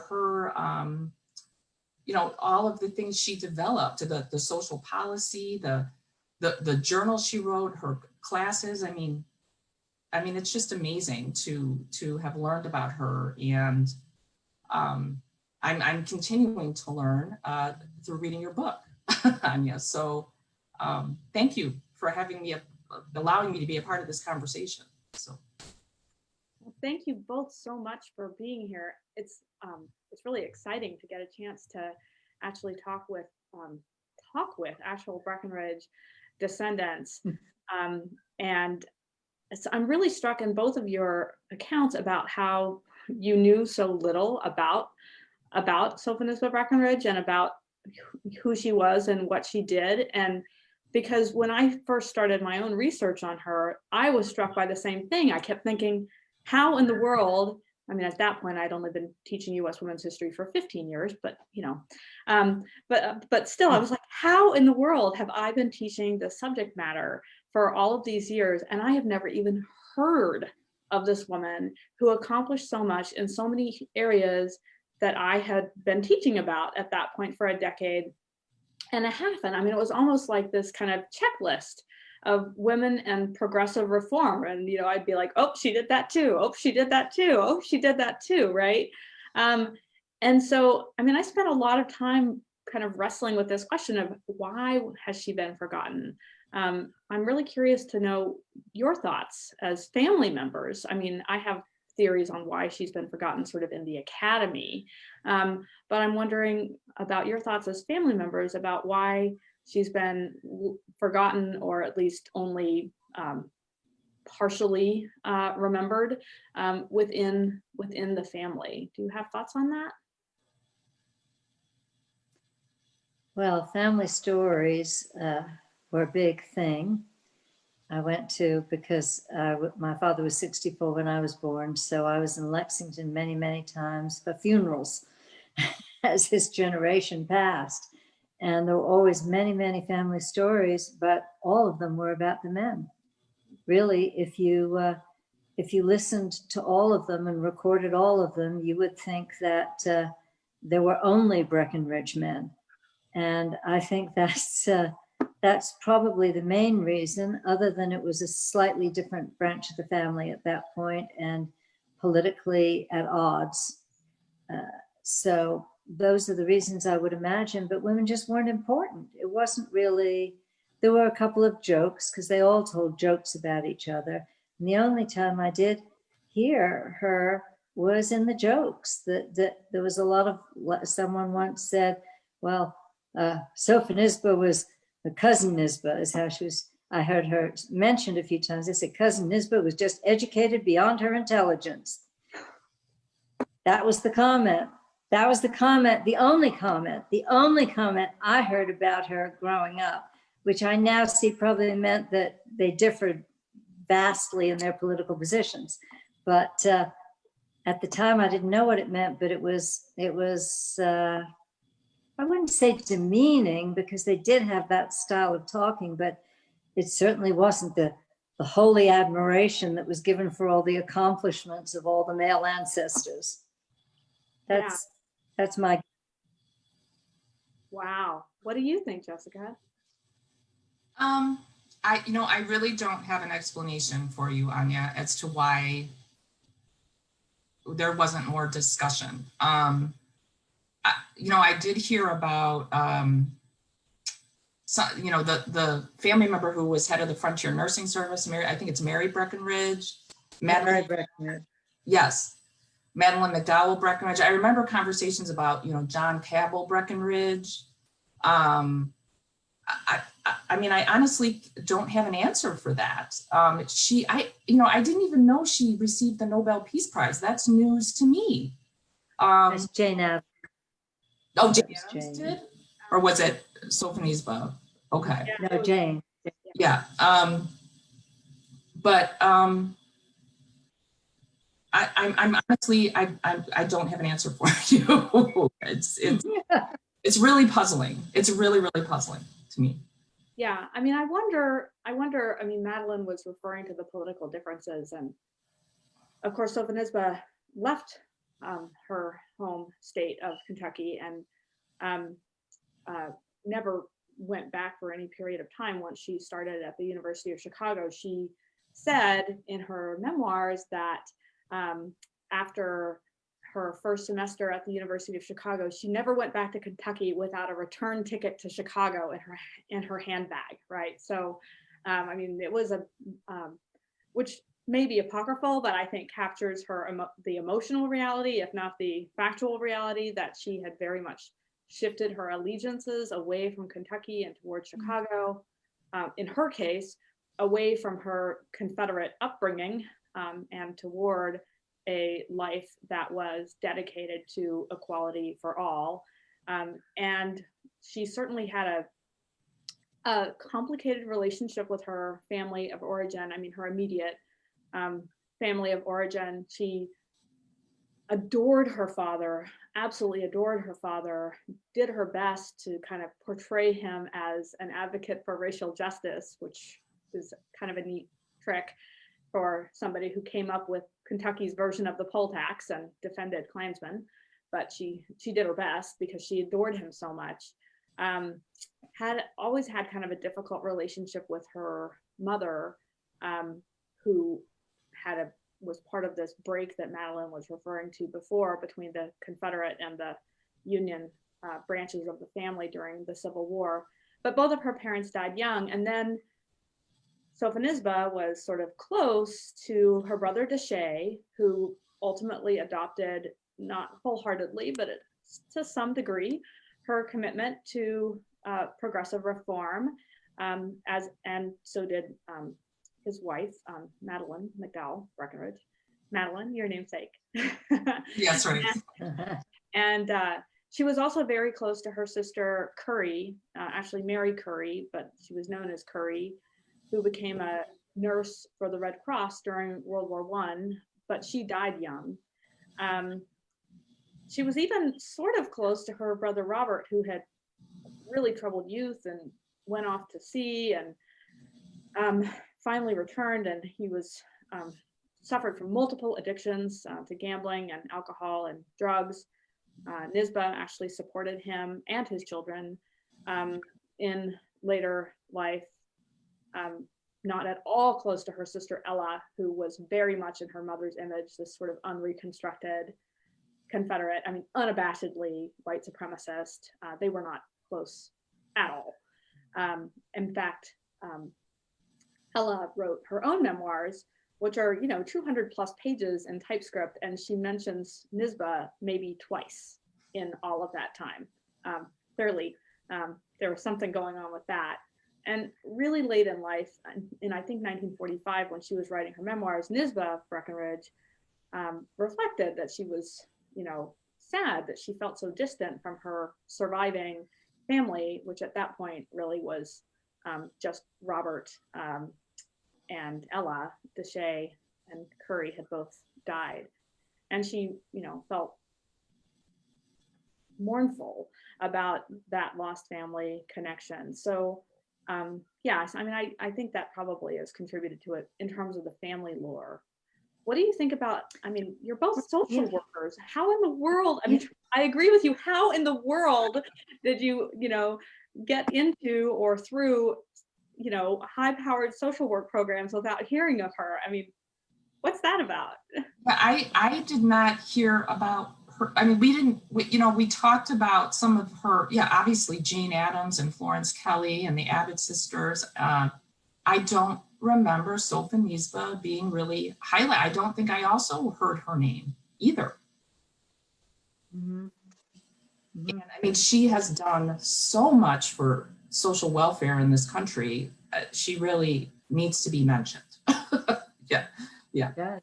her, all of the things she developed, to the social policy, the journal she wrote, her classes. I mean, it's just amazing to have learned about her. And I'm continuing to learn through reading your book, Anya. So thank you for allowing me to be a part of this conversation. So. Well, thank you both so much for being here. It's really exciting to get a chance to actually talk with actual Breckinridge descendants. And I'm really struck in both of your accounts about how you knew so little about Sophoba Breckenridge and about who she was and what she did. And because when I first started my own research on her, I was struck by the same thing. I kept thinking, how in the world, I mean, at that point, I'd only been teaching US women's history for 15 years, but but still, I was like, how in the world have I been teaching the subject matter for all of these years? And I have never even heard of this woman who accomplished so much in so many areas that I had been teaching about at that point for a decade and a half. And I mean, it was almost like this kind of checklist of women and progressive reform. And, I'd be like, oh, she did that too. Oh, she did that too. Oh, she did that too, right? And so, I mean, I spent a lot of time kind of wrestling with this question of why has she been forgotten? I'm really curious to know your thoughts as family members. I mean, I have theories on why she's been forgotten sort of in the academy. But I'm wondering about your thoughts as family members about why she's been forgotten, or at least only partially remembered within the family. Do you have thoughts on that? Well, family stories were a big thing. I went to because my father was 64 when I was born, so I was in Lexington many, many times for funerals as his generation passed. And there were always many, many family stories, but all of them were about the men. Really, if you listened to all of them and recorded all of them, you would think that there were only Breckinridge men. And I think that's probably the main reason, other than it was a slightly different branch of the family at that point and politically at odds. So those are the reasons I would imagine, but women just weren't important. It wasn't really, there were a couple of jokes because they all told jokes about each other. And the only time I did hear her was in the jokes. That there was a lot of, someone once said, well, Sopha Nisba was the cousin Nisba, is how she was. I heard her mentioned a few times. They said cousin Nisba was just educated beyond her intelligence. That was the comment. That was the comment, the only comment I heard about her growing up, which I now see probably meant that they differed vastly in their political positions. But at the time, I didn't know what it meant, but it was I wouldn't say demeaning, because they did have that style of talking, but it certainly wasn't the holy admiration that was given for all the accomplishments of all the male ancestors. That's my. Wow. What do you think, Jessica? I really don't have an explanation for you, Anya, as to why there wasn't more discussion. I did hear about, the family member who was head of the Frontier Nursing Service, I think it's Mary Breckinridge. Mary Breckinridge. Yes. Madeline McDowell Breckinridge. I remember conversations about, you know, John Cabell Breckinridge. I mean, I honestly don't have an answer for that. I didn't even know she received the Nobel Peace Prize. That's news to me. That's Jane Addams. Oh, Jane That was Addams Jane. did? Or was it Sophonisba? Okay. Yeah, No, Jane. Yeah. I'm honestly, I don't have an answer for you. It's really puzzling. It's really, really puzzling to me. yeah. I mean, I wonder, I mean, Madeline was referring to the political differences, and of course, Sophonisba left her home state of Kentucky and never went back for any period of time once she started at the University of Chicago. She said in her memoirs that after her first semester at the University of Chicago, she never went back to Kentucky without a return ticket to Chicago in her handbag, right? So, I mean, it was which may be apocryphal, but I think captures the emotional reality, if not the factual reality, that she had very much shifted her allegiances away from Kentucky and towards Chicago. In her case, away from her Confederate upbringing and toward a life that was dedicated to equality for all. And she certainly had a complicated relationship with her family of origin. I mean, her immediate family of origin. She adored her father, absolutely adored her father, did her best to kind of portray him as an advocate for racial justice, which is kind of a neat trick for somebody who came up with Kentucky's version of the poll tax and defended Klansmen. But she did her best because she adored him so much. Had always had kind of a difficult relationship with her mother, who was part of this break that Madeline was referring to before between the Confederate and the Union branches of the family during the Civil War. But both of her parents died young, and then Sophonisba was sort of close to her brother Deshay, who ultimately adopted, not wholeheartedly, but to some degree, her commitment to progressive reform, and so did his wife, Madeline McDowell Breckinridge. Madeline, your namesake. Yes, right. And she was also very close to her sister Curry, actually Mary Curry, but she was known as Curry, who became a nurse for the Red Cross during World War I, but she died young. She was even sort of close to her brother Robert, who had really troubled youth and went off to sea and finally returned, and he was suffered from multiple addictions to gambling and alcohol and drugs. Nisba actually supported him and his children in later life. Not at all close to her sister Ella, who was very much in her mother's image, this sort of unreconstructed Confederate, I mean, unabashedly white supremacist. They were not close at all. In fact, Ella wrote her own memoirs, which are, 200 plus pages in typescript, and she mentions Nisba maybe twice in all of that time. Clearly, there was something going on with that. And really late in life, in I think 1945, when she was writing her memoirs, Nisba Breckinridge reflected that she was, sad that she felt so distant from her surviving family, which at that point really was just Robert and Ella. Deshay and Curry had both died. And she, felt mournful about that lost family connection. So yes, I mean, I think that probably has contributed to it in terms of the family lore. What do you think about, I mean, you're both social workers. How in the world, I mean, I agree with you. How in the world did you, get into or through, high-powered social work programs without hearing of her? I mean, what's that about? I did not hear about her. I mean, we talked about some of her, obviously Jane Addams and Florence Kelley and the Abbott sisters. I don't remember Sophonisba being really highlighted. I don't think I also heard her name either. Mhm. Mhm. And I mean, she has done so much for social welfare in this country. She really needs to be mentioned. Yeah, yeah. Yeah.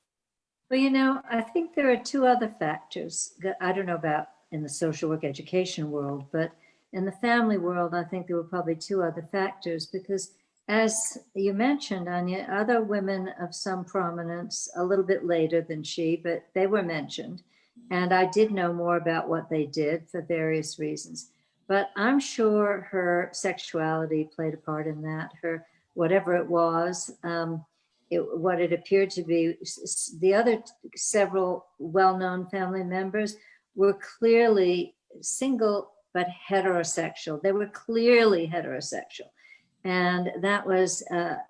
Well, you know, I think there are two other factors that I don't know about in the social work education world, but in the family world, I think there were probably two other factors because, as you mentioned, Anya, other women of some prominence, a little bit later than she, but they were mentioned. And I did know more about what they did for various reasons. But I'm sure her sexuality played a part in that, her whatever it was. What it appeared to be, the other several well-known family members were clearly single but heterosexual. They were clearly heterosexual. And that was,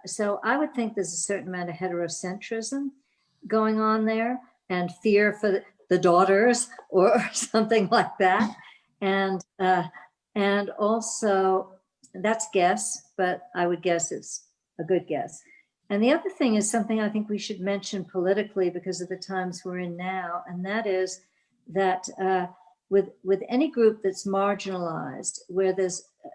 so I would think there's a certain amount of heterocentrism going on there and fear for the daughters or something like that. And also, that's guess, but I would guess it's a good guess. And the other thing is something I think we should mention politically because of the times we're in now, and that is that with any group that's marginalized, where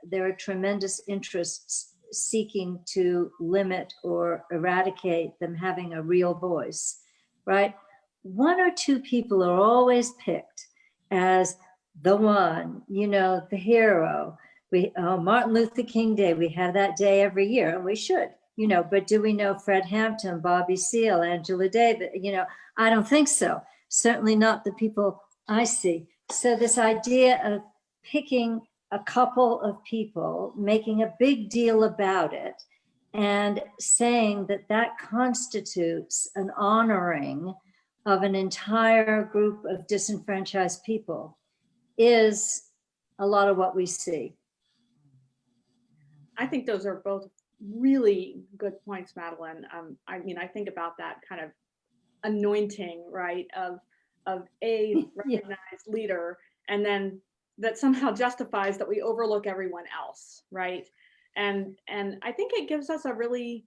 there are tremendous interests seeking to limit or eradicate them having a real voice, right? One or two people are always picked as the one, you know, the hero. Martin Luther King Day, we have that day every year, and we should. You know, but do we know Fred Hampton, Bobby Seale, Angela Davis? You know, I don't think so. Certainly not the people I see. So this idea of picking a couple of people, making a big deal about it, and saying that that constitutes an honoring of an entire group of disenfranchised people is a lot of what we see. I think those are both really good points, Madeline. I mean, I think about that kind of anointing, right, of a recognized leader, and then that somehow justifies that we overlook everyone else, right? And I think it gives us a really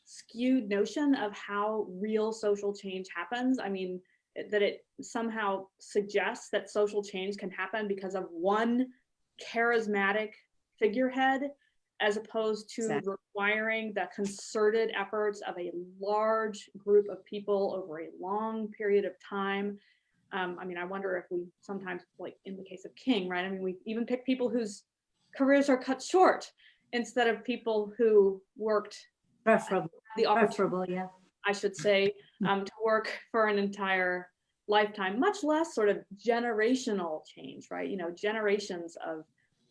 skewed notion of how real social change happens. I mean, that it somehow suggests that social change can happen because of one charismatic figurehead, as opposed to Exactly. requiring the concerted efforts of a large group of people over a long period of time. I mean, I wonder if we sometimes, like in the case of King, right? I mean, we even pick people whose careers are cut short instead of people who worked the opportunity, yeah. I should say, to work for an entire lifetime, much less sort of generational change, right? You know, generations of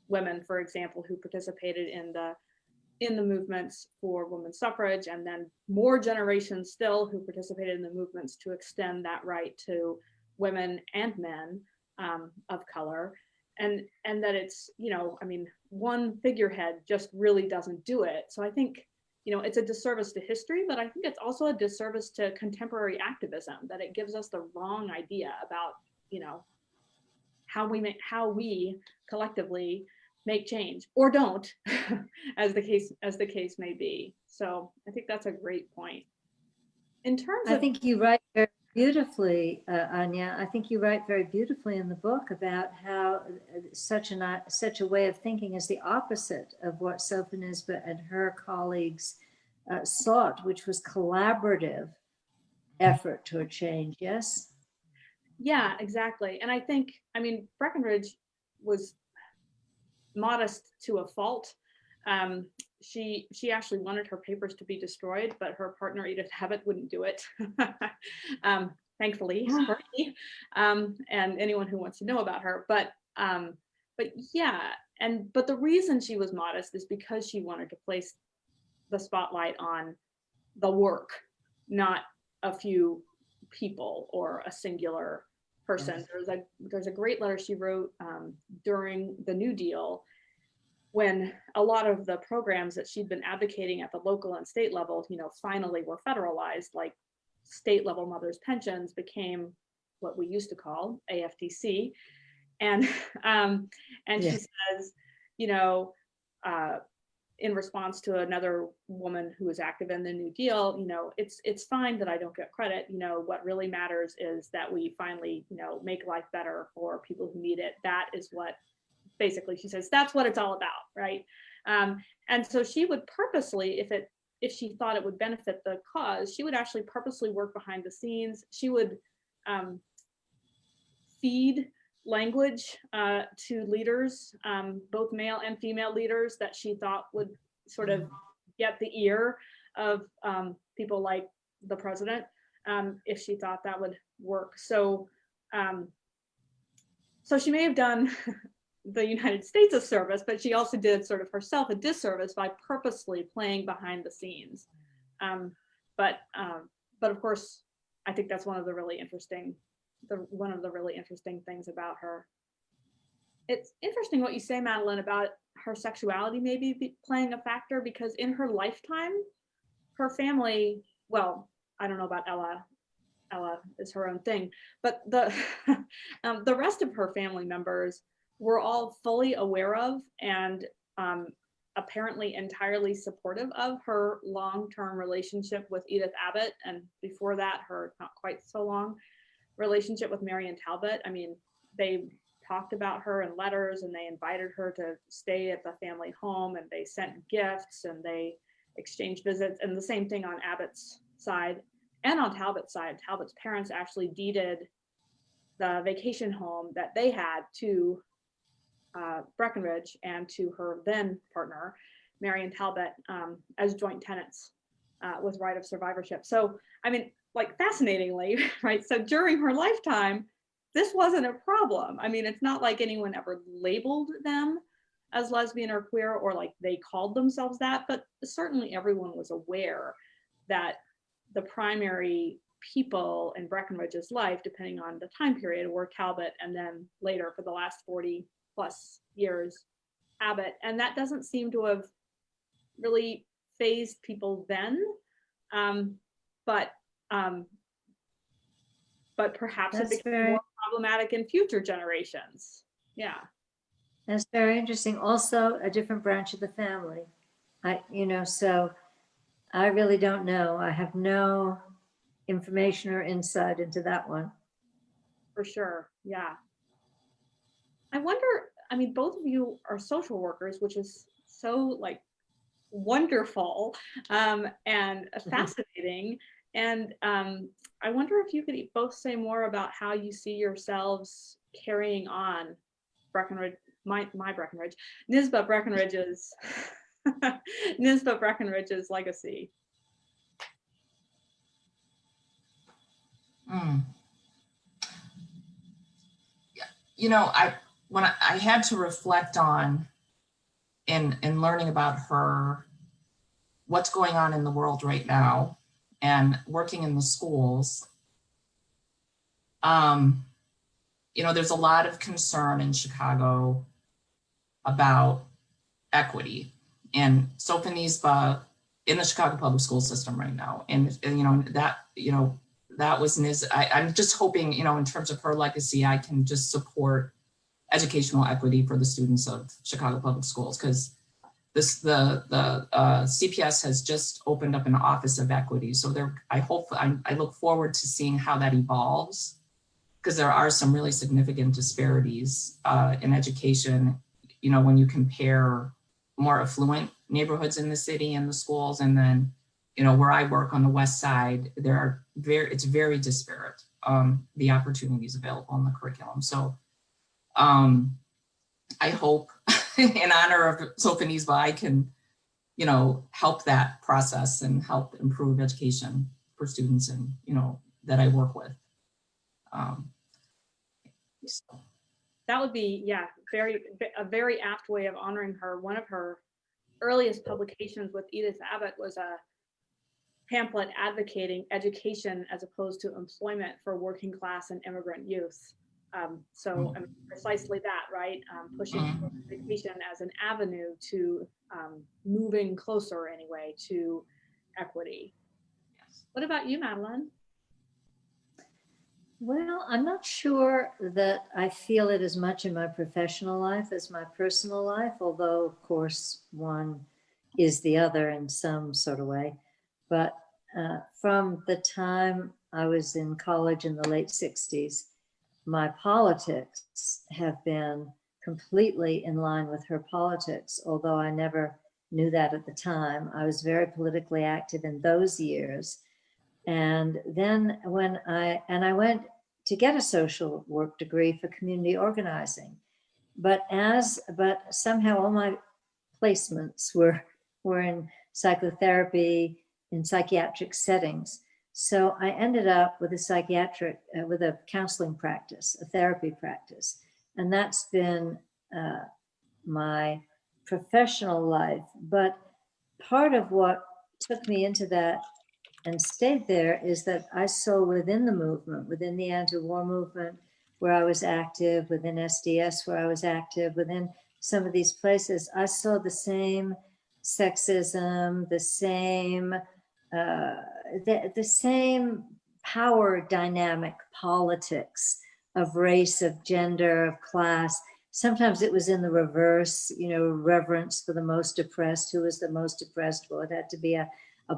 women, for example, who participated in the movements for women's suffrage, and then more generations still who participated in the movements to extend that right to women and men of color. And that it's, you know, I mean, one figurehead just really doesn't do it. So I think, you know, it's a disservice to history, but I think it's also a disservice to contemporary activism, that it gives us the wrong idea about, you know, how we collectively make change, or don't, as the case may be. So I think that's a great point. In terms of, I think you write very beautifully, Anya. I think you write very beautifully in the book about how such a way of thinking is the opposite of what Sophie Nisbet and her colleagues sought, which was collaborative effort toward change. Yes. yeah, exactly. And I think, I mean, Breckinridge was modest to a fault. She actually wanted her papers to be destroyed, but her partner Edith Hebbett wouldn't do it. Thankfully, for me, and anyone who wants to know about her. But yeah, but the reason she was modest is because she wanted to place the spotlight on the work, not a few people or a singular person. There's a great letter she wrote during the New Deal, when a lot of the programs that she'd been advocating at the local and state level, you know, finally were federalized, like state level mothers' pensions became what we used to call AFTC. And she says, you know, in response to another woman who was active in the New Deal, it's fine that I don't get credit. What really matters is that we finally, make life better for people who need it. That is what, basically, she says, that's what it's all about, right? And so she would purposely, if she thought it would benefit the cause, she would actually purposely work behind the scenes. She would feed language to leaders, both male and female leaders, that she thought would sort of get the ear of people like the president, if she thought that would work. So she may have done the United States a service, but she also did sort of herself a disservice by purposely playing behind the scenes. But of course, I think that's one of the really interesting things about her. It's interesting what you say, Madeline, about her sexuality maybe playing a factor, because in her lifetime, her family, well, I don't know about Ella is her own thing, but the the rest of her family members were all fully aware of and apparently entirely supportive of her long-term relationship with Edith Abbott, and before that, her not quite so long relationship with Marion Talbot. I mean, they talked about her in letters, and they invited her to stay at the family home, and they sent gifts, and they exchanged visits. And the same thing on Abbott's side and on Talbot's side. Talbot's parents actually deeded the vacation home that they had to Breckinridge and to her then partner, Marion Talbot, as joint tenants with right of survivorship. So, I mean, like, fascinatingly, right? So during her lifetime, this wasn't a problem. I mean, it's not like anyone ever labeled them as lesbian or queer, or like they called themselves that, but certainly everyone was aware that the primary people in Breckinridge's life, depending on the time period, were Talbot, and then later, for the last 40 plus years, Abbott. And that doesn't seem to have really fazed people then, but perhaps it became more problematic in future generations. Yeah. That's very interesting. Also, a different branch of the family. So I really don't know. I have no information or insight into that one. For sure. Yeah. I wonder, I mean, both of you are social workers, which is so like wonderful and fascinating. And I wonder if you could both say more about how you see yourselves carrying on Breckinridge, my Breckinridge, Nisbah Breckinridge's Nisbah Breckinridge's legacy. When I had to reflect on in learning about her, what's going on in the world right now, and working in the schools, there's a lot of concern in Chicago about equity, and Sophoba Nisbah in the Chicago public school system right now. And that was I'm just hoping, in terms of her legacy, I can just support educational equity for the students of Chicago public schools, because the CPS has just opened up an office of equity. So I look forward to seeing how that evolves, because there are some really significant disparities in education, when you compare more affluent neighborhoods in the city and the schools, and then, where I work on the west side, it's very disparate, the opportunities available in the curriculum. So I hope in honor of Sophoba Nisbah, I can, help that process and help improve education for students and, that I work with. So. That would be, yeah, a very apt way of honoring her. One of her earliest publications with Edith Abbott was a pamphlet advocating education as opposed to employment for working class and immigrant youth. So I mean, precisely that, right? Pushing education as an avenue to moving closer anyway to equity. Yes. What about you, Madeline? Well, I'm not sure that I feel it as much in my professional life as my personal life, although of course one is the other in some sort of way. But from the time I was in college in the late 60s, my politics have been completely in line with her politics, although I never knew that at the time. I was very politically active in those years. And then when I went to get a social work degree for community organizing, but somehow all my placements were in psychotherapy, in psychiatric settings. So I ended up with with a counseling practice, a therapy practice. And that's been my professional life. But part of what took me into that and stayed there is that I saw within the movement, within the anti-war movement, where I was active, within SDS, where I was active, within some of these places, I saw the same sexism, the same power dynamic politics of race, of gender, of class. Sometimes it was in the reverse, reverence for the most oppressed. Who was the most oppressed? Well, it had to be a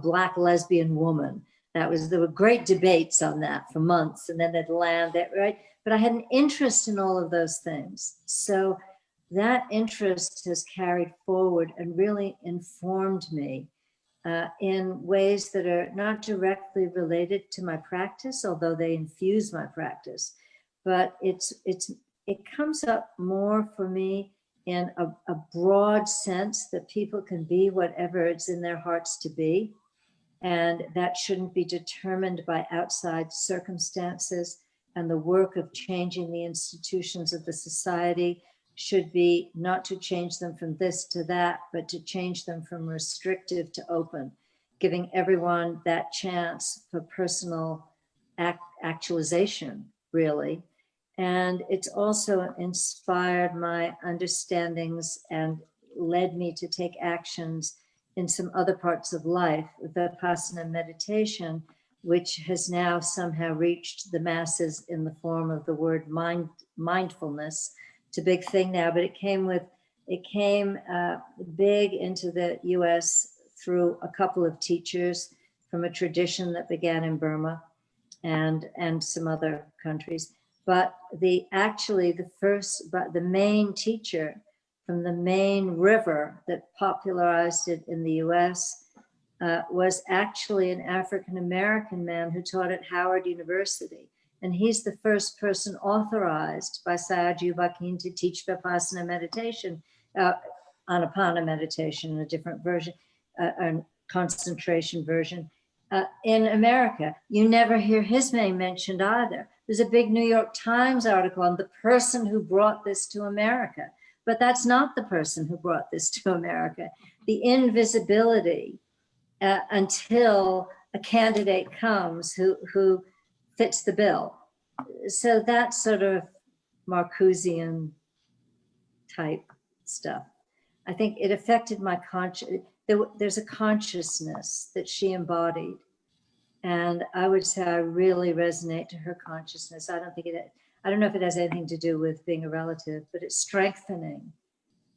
Black lesbian woman. There were great debates on that for months, and then they'd land that, right? But I had an interest in all of those things. So that interest has carried forward and really informed me in ways that are not directly related to my practice, although they infuse my practice. But it comes up more for me in a broad sense that people can be whatever it's in their hearts to be. And that shouldn't be determined by outside circumstances. And the work of changing the institutions of the society should be not to change them from this to that, but to change them from restrictive to open, giving everyone that chance for personal actualization, really. And it's also inspired my understandings and led me to take actions in some other parts of life, Vipassana meditation, which has now somehow reached the masses in the form of the word mindfulness. It's a big thing now, but it came big into the US through a couple of teachers from a tradition that began in Burma and some other countries. But the main teacher from the main river that popularized it in the US was actually an African-American man who taught at Howard University. And he's the first person authorized by Sayadaw Bakin to teach Vipassana meditation, Anapana meditation, a different version, a concentration version, in America. You never hear his name mentioned either. There's a big New York Times article on the person who brought this to America. But that's not the person who brought this to America. The invisibility until a candidate comes who fits the bill. So that sort of Marcusian type stuff. I think it affected my conscience. There's a consciousness that she embodied. And I would say I really resonate to her consciousness. I don't know if it has anything to do with being a relative, but it's strengthening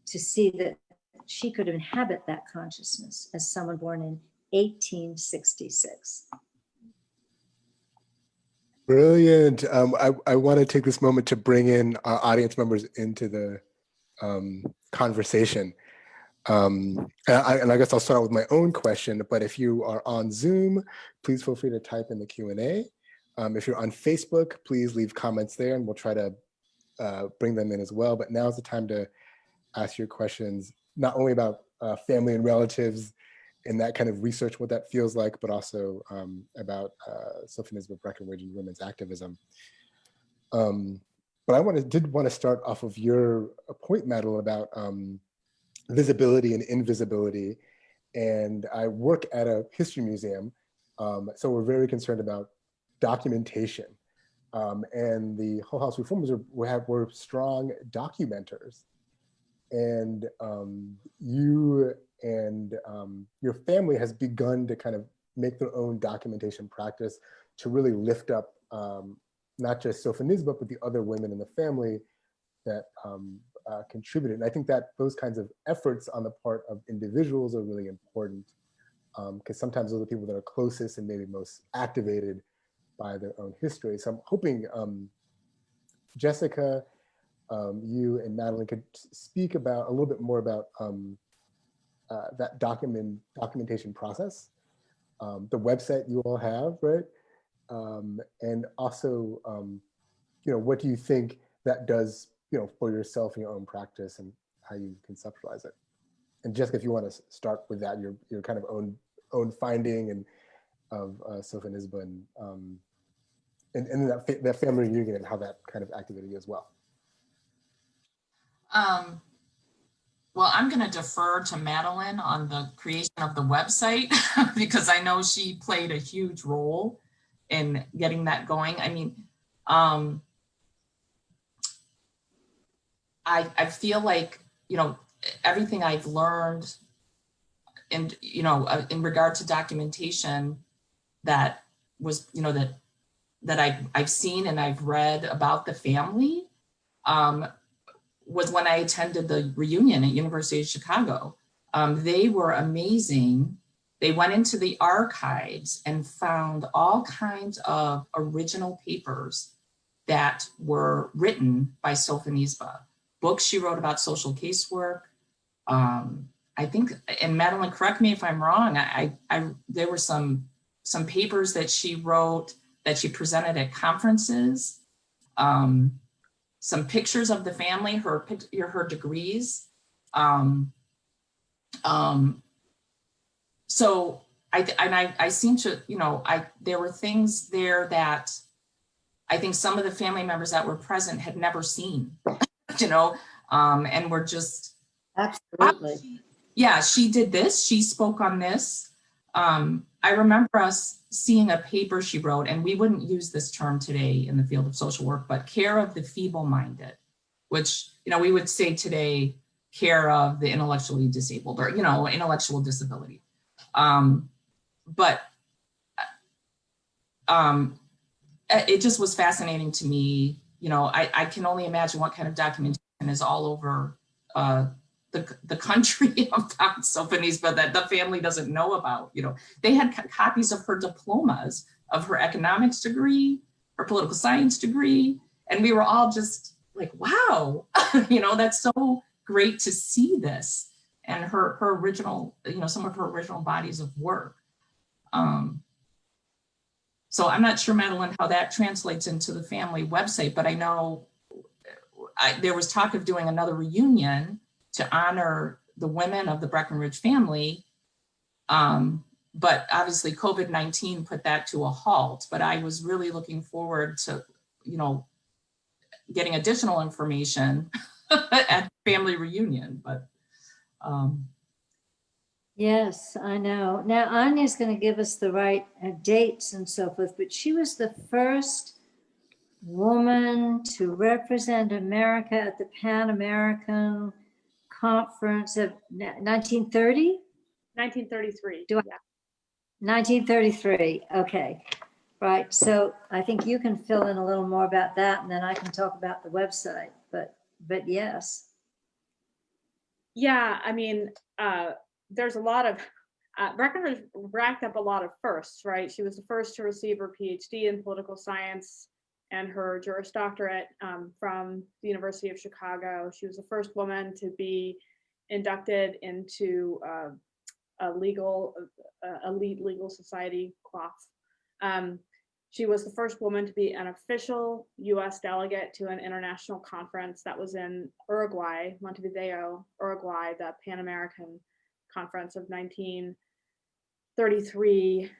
to see that she could inhabit that consciousness as someone born in 1866. Brilliant. I want to take this moment to bring in our audience members into the conversation. And I guess I'll start with my own question, but if you are on Zoom, please feel free to type in the Q&A. If you're on Facebook, please leave comments there and we'll try to bring them in as well. But now's the time to ask your questions, not only about family and relatives and that kind of research, what that feels like, but also about Sophoba Breckenridge and women's activism. But I did want to start off of your point, Madeline, about visibility and invisibility. And I work at a history museum, so we're very concerned about documentation. And the Hull House reformers were strong documenters. And you and your family has begun to kind of make their own documentation practice to really lift up not just Sophonisba, but the other women in the family that contributed. And I think that those kinds of efforts on the part of individuals are really important, because sometimes those are the people that are closest and maybe most activated by their own history. So I'm hoping Jessica, you and Madeline could speak about a little bit more about that documentation process, the website you all have, right? And also, what do you think that does, for yourself and your own practice and how you conceptualize it? And Jessica, if you want to start with that, your kind of own finding and of Sophonisba and that family reunion and how that kind of activated you as well. Well, I'm going to defer to Madeline on the creation of the website because I know she played a huge role in getting that going. I mean, I feel like, everything I've learned and, in regard to documentation that was, that I've seen and I've read about the family, was when I attended the reunion at University of Chicago. They were amazing. They went into the archives and found all kinds of original papers that were written by Sophonisba. Books she wrote about social casework. I think, and Madeline, correct me if I'm wrong, there were some papers that she wrote that she presented at conferences. Some pictures of the family, her degrees. So I seem to, there were things there that I think some of the family members that were present had never seen, and were just, Absolutely. she did this, she spoke on this. I remember us seeing a paper she wrote, and we wouldn't use this term today in the field of social work, but care of the feeble-minded, which, we would say today, care of the intellectually disabled or, intellectual disability. But it just was fascinating to me. I can only imagine what kind of documentation is all over the country about Sophonisba that the family doesn't know about. They had copies of her diplomas, of her economics degree, her political science degree, and we were all just like, wow, that's so great to see this, and her original, some of her original bodies of work. So I'm not sure, Madeline, how that translates into the family website, but I know there was talk of doing another reunion to honor the women of the Breckinridge family. But obviously COVID-19 put that to a halt, but I was really looking forward to, getting additional information at family reunion, but. Yes, I know. Now, Anya's going to give us the right dates and so forth, but she was the first woman to represent America at the Pan American Conference of 1930? 1933. Do I- Yeah. 1933, okay. Right, so I think you can fill in a little more about that, and then I can talk about the website, but yes. Yeah, I mean, there's a lot of, Breckinridge racked up a lot of firsts, right? She was the first to receive her PhD in political science and her Juris Doctorate from the University of Chicago. She was the first woman to be inducted into a elite legal society, CLOF. She was the first woman to be an official US delegate to an international conference that was in Uruguay, Montevideo, Uruguay, the Pan American Conference of 1933.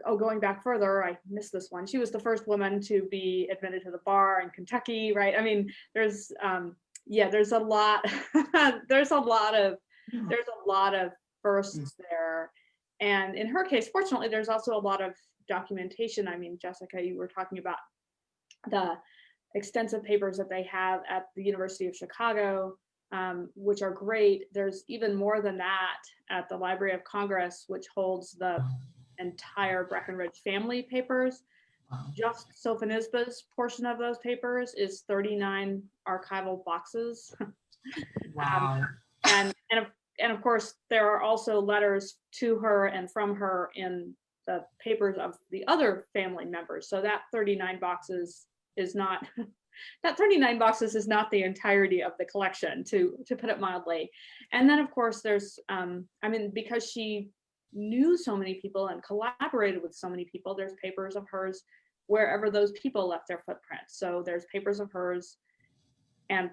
Going back further, I missed this one. She was the first woman to be admitted to the bar in Kentucky, right? I mean, there's a lot, there's a lot of firsts there. And in her case, fortunately, there's also a lot of documentation. I mean, Jessica, you were talking about the extensive papers that they have at the University of Chicago, which are great. There's even more than that at the Library of Congress, which holds the entire Breckinridge family papers. Wow. just Sophonisba's portion of those papers is 39 archival boxes. Wow. And of course, there are also letters to her and from her in the papers of the other family members. So that 39 boxes is not that 39 boxes is not the entirety of the collection, to put it mildly. And then of course there's I mean, because she knew so many people and collaborated with so many people, there's papers of hers wherever those people left their footprints. So there's papers of hers and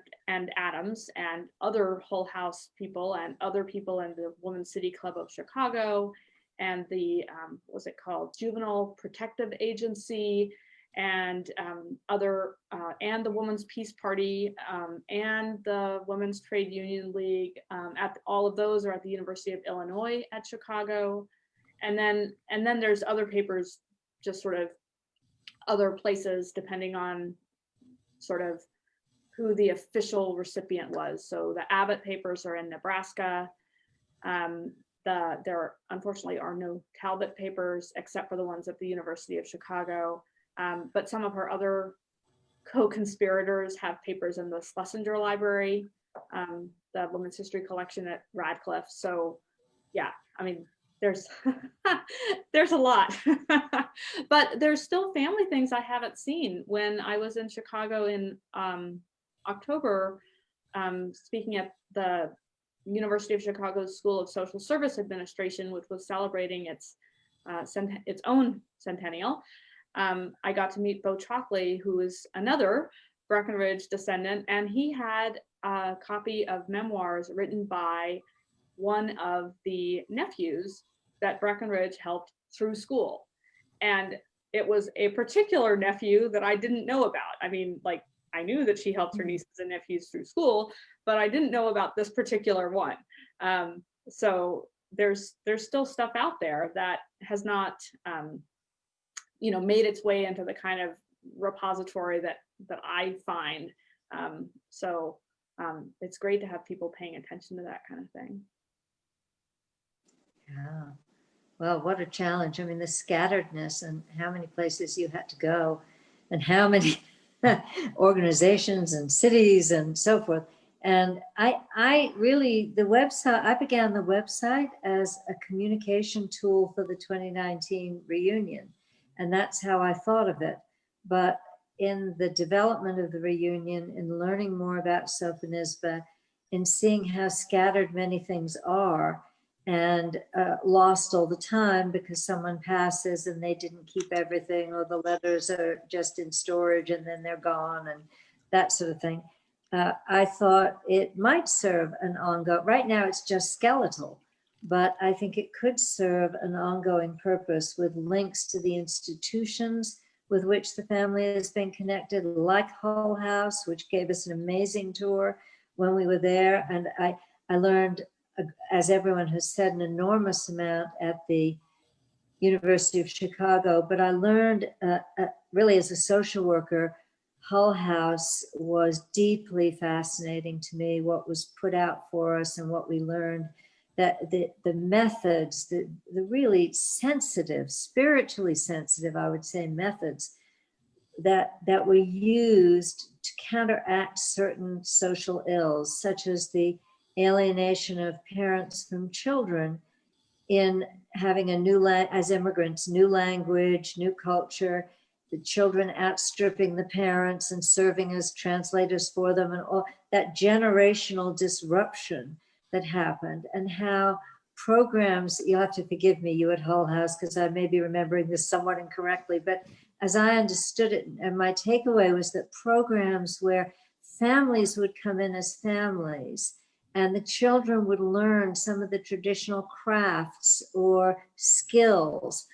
Addams and other Hull House people and other people in the Women's City Club of Chicago and the what's it called, Juvenile Protective Agency, and other and the Women's Peace Party and the Women's Trade Union League. At all of those are at the University of Illinois at Chicago, and then there's other papers, just sort of other places depending on sort of who the official recipient was. So the Abbott papers are in Nebraska. There unfortunately are no Talbot papers except for the ones at the University of Chicago. But some of her other co-conspirators have papers in the Schlesinger Library, the Women's History Collection at Radcliffe. So yeah, I mean, there's there's a lot, but there's still family things I haven't seen. When I was in Chicago in October, speaking at the University of Chicago School of Social Service Administration, which was celebrating its own centennial, I got to meet Bo Chalkley, who is another Breckinridge descendant, and he had a copy of memoirs written by one of the nephews that Breckinridge helped through school. And it was a particular nephew that I didn't know about. I mean, like, I knew that she helped her nieces and nephews through school, but I didn't know about this particular one. So there's still stuff out there that has not, you know, made its way into the kind of repository that I find. So it's great to have people paying attention to that kind of thing. Yeah. Well, what a challenge. I mean, the scatteredness and how many places you had to go and how many organizations and cities and so forth. And I really, the website, I began the website as a communication tool for the 2019 reunion. And that's how I thought of it. But in the development of the reunion, in learning more about Sophonisba, in seeing how scattered many things are, and lost all the time because someone passes and they didn't keep everything, or the letters are just in storage and then they're gone and that sort of thing. I thought it might serve an ongoing, right now it's just skeletal, but I think it could serve an ongoing purpose with links to the institutions with which the family has been connected, like Hull House, which gave us an amazing tour when we were there. And I learned, as everyone has said, an enormous amount at the University of Chicago, but I learned really as a social worker, Hull House was deeply fascinating to me, what was put out for us and what we learned, that the methods, the really sensitive, spiritually sensitive, I would say, methods that were used to counteract certain social ills, such as the alienation of parents from children in having a new, as immigrants, new language, new culture, the children outstripping the parents and serving as translators for them, and all that generational disruption that happened, and how programs, you'll have to forgive me, you at Hull House, because I may be remembering this somewhat incorrectly, but as I understood it, and my takeaway was that programs where families would come in as families, and the children would learn some of the traditional crafts or skills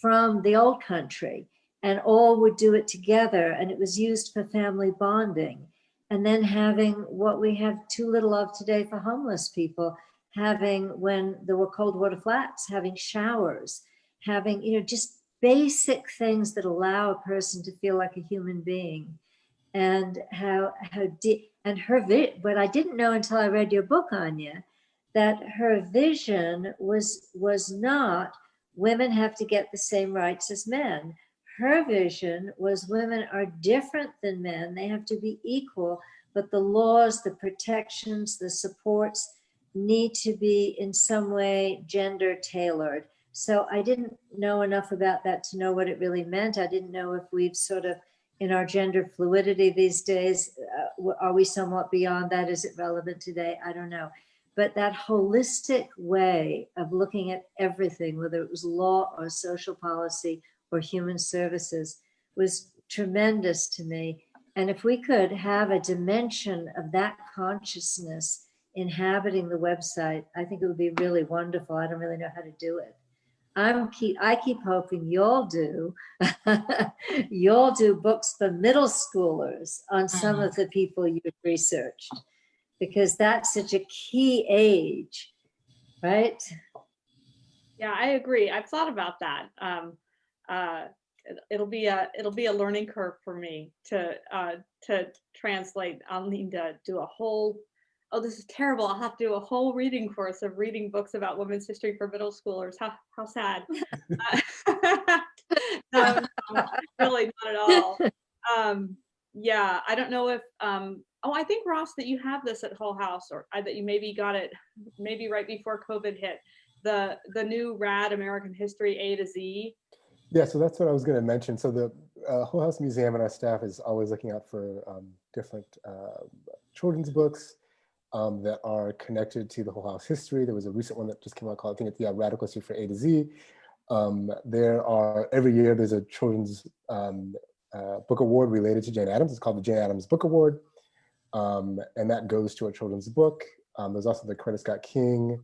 from the old country, and all would do it together, and it was used for family bonding. And then having what we have too little of today for homeless people, having, when there were cold water flats, having showers, having, you know, just basic things that allow a person to feel like a human being. And how deep, and what I didn't know until I read your book, Anya, that her vision was not women have to get the same rights as men. her vision was women are different than men. They have to be equal, but the laws, the protections, the supports need to be in some way gender tailored. So I didn't know enough about that to know what it really meant. I didn't know if we've sort of, in our gender fluidity these days, are we somewhat beyond that? Is it relevant today? I don't know. But that holistic way of looking at everything, whether it was law or social policy or human services, was tremendous to me. And if we could have a dimension of that consciousness inhabiting the website, I think it would be really wonderful. I don't really know how to do it. I keep hoping you'll do books for middle schoolers on some of the people you've researched, because that's such a key age, right? Yeah, I agree. I've thought about that. It'll be a learning curve for me to translate. I'll need to do a whole. Oh, this is terrible. I'll have to do a whole reading course of reading books about women's history for middle schoolers. How sad. No, really not at all. Yeah, I don't know if, I think, Ross, that you have this at Hull House, or that you maybe got it maybe right before COVID hit, the new RAD American History A to Z. Yeah, so that's what I was going to mention. So the Hull House Museum and our staff is always looking out for different children's books that are connected to the Hull House history. There was a recent one that just came out called, I think it's Radical History for A to Z. There are, every year there's a children's book award related to Jane Addams. It's called the Jane Addams Book Award. And that goes to a children's book. There's also the Coretta Scott King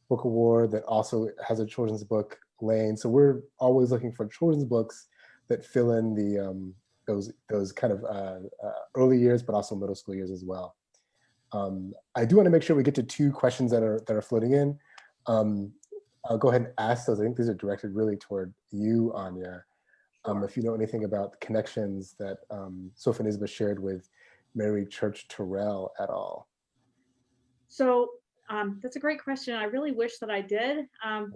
Book Award that also has a children's book lane. So we're always looking for children's books that fill in the those kind of early years, but also middle school years as well. I do want to make sure we get to two questions that are floating in. I'll go ahead and ask those. I think these are directed really toward you, Anya. If you know anything about the connections that Sophie and Isabel shared with Mary Church Terrell at all. So that's a great question. I really wish that I did,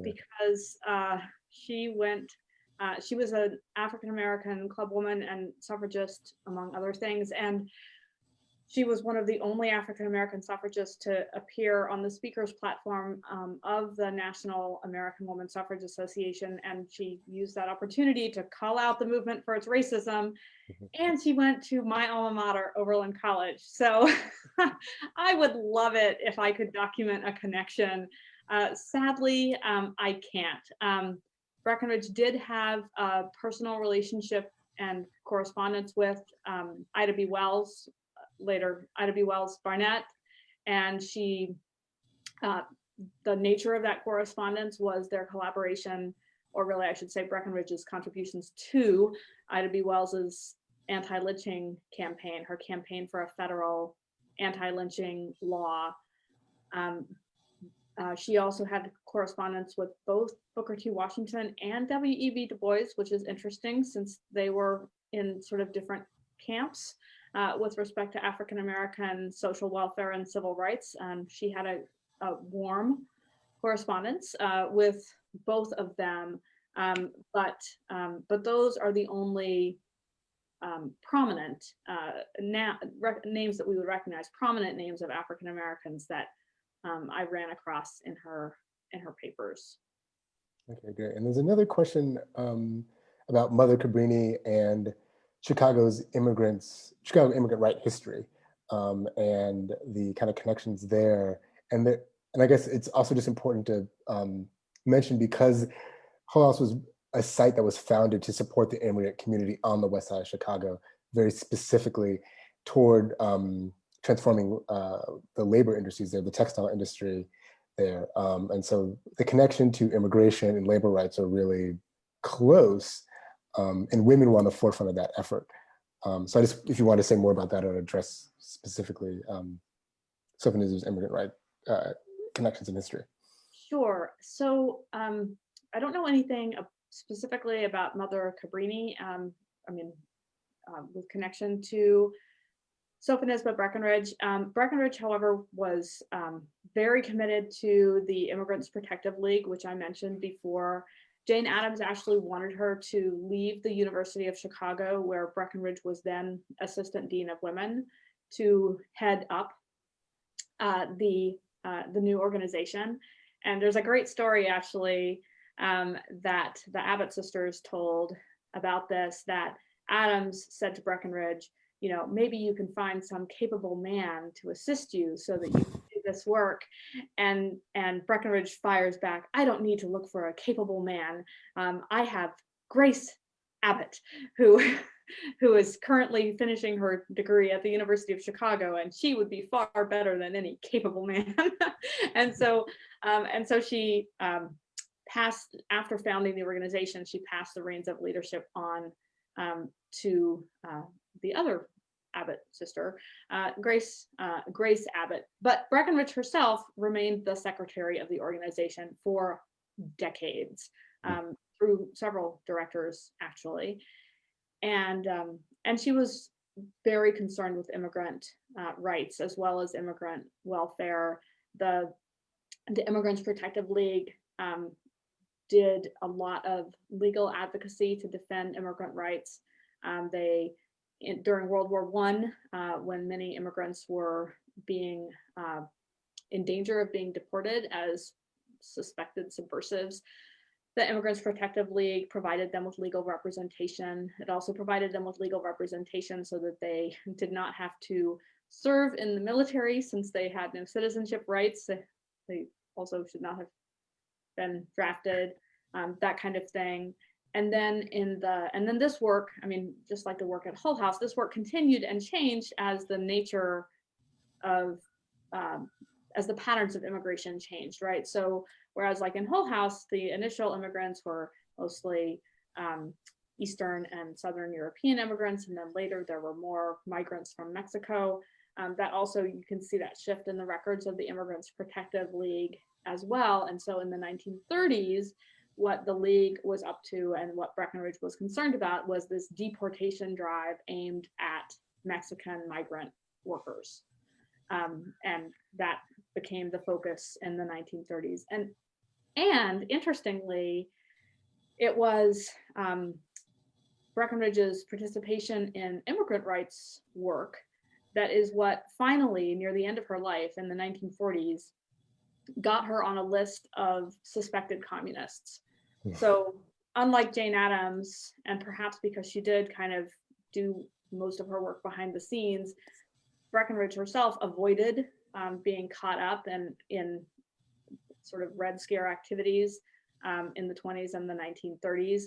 because she was an African-American clubwoman and suffragist, among other things. And she was one of the only African-American suffragists to appear on the speaker's platform of the National American Woman Suffrage Association. And she used that opportunity to call out the movement for its racism. And she went to my alma mater, Oberlin College. So I would love it if I could document a connection. Sadly, I can't. Breckinridge did have a personal relationship and correspondence with Ida B. Wells, later Ida B. Wells Barnett, and she, the nature of that correspondence was their collaboration, or really I should say Breckinridge's contributions to Ida B. Wells's anti-lynching campaign, her campaign for a federal anti-lynching law. She also had correspondence with both Booker T. Washington and W.E.B. Du Bois, which is interesting since they were in sort of different camps with respect to African-American social welfare and civil rights. She had a warm correspondence with both of them, but those are the only prominent names that we would recognize, prominent names of African-Americans that I ran across in her papers. Okay, great. And there's another question about Mother Cabrini and Chicago's Chicago immigrant right history, and the kind of connections there. And I guess it's also just important to mention, because Hull House was a site that was founded to support the immigrant community on the west side of Chicago, very specifically toward transforming the labor industries there, the textile industry there. And so the connection to immigration and labor rights are really close, and women were on the forefront of that effort. So I just, if you want to say more about that or address specifically Sophie's immigrant right connections in history. Sure. So I don't know anything specifically about Mother Cabrini. With connection to Sophoba Breckenridge. Breckinridge, however, was very committed to the Immigrants Protective League, which I mentioned before, Jane Addams actually wanted her to leave the University of Chicago, where Breckinridge was then Assistant Dean of Women, to head up the new organization. And there's a great story actually that the Abbott sisters told about this, that Addams said to Breckinridge, you know, maybe you can find some capable man to assist you so that you can do this work. And Breckinridge fires back, I don't need to look for a capable man. I have Grace Abbott, who is currently finishing her degree at the University of Chicago, and she would be far better than any capable man. and so she passed, after founding the organization, she passed the reins of leadership on to the other Abbott sister, Grace Abbott. But Breckinridge herself remained the secretary of the organization for decades, through several directors actually. And she was very concerned with immigrant rights as well as immigrant welfare. The Immigrants Protective League did a lot of legal advocacy to defend immigrant rights. During World War I, when many immigrants were being in danger of being deported as suspected subversives, the Immigrants Protective League provided them with legal representation. It also provided them with legal representation so that they did not have to serve in the military, since they had no citizenship rights. They also should not have been drafted, that kind of thing. And then this work, I mean, just like the work at Hull House, this work continued and changed as the nature of, as the patterns of immigration changed, right? So whereas like in Hull House, the initial immigrants were mostly Eastern and Southern European immigrants, and then later there were more migrants from Mexico. That also, you can see that shift in the records of the Immigrants Protective League as well. And so in the 1930s, what the League was up to and what Breckinridge was concerned about was this deportation drive aimed at Mexican migrant workers. And that became the focus in the 1930s. And interestingly, it was Breckinridge's participation in immigrant rights work that is what finally, near the end of her life in the 1940s, got her on a list of suspected communists. So unlike Jane Addams, and perhaps because she did kind of do most of her work behind the scenes, Breckinridge herself avoided being caught up in sort of Red Scare activities in the 20s and the 1930s.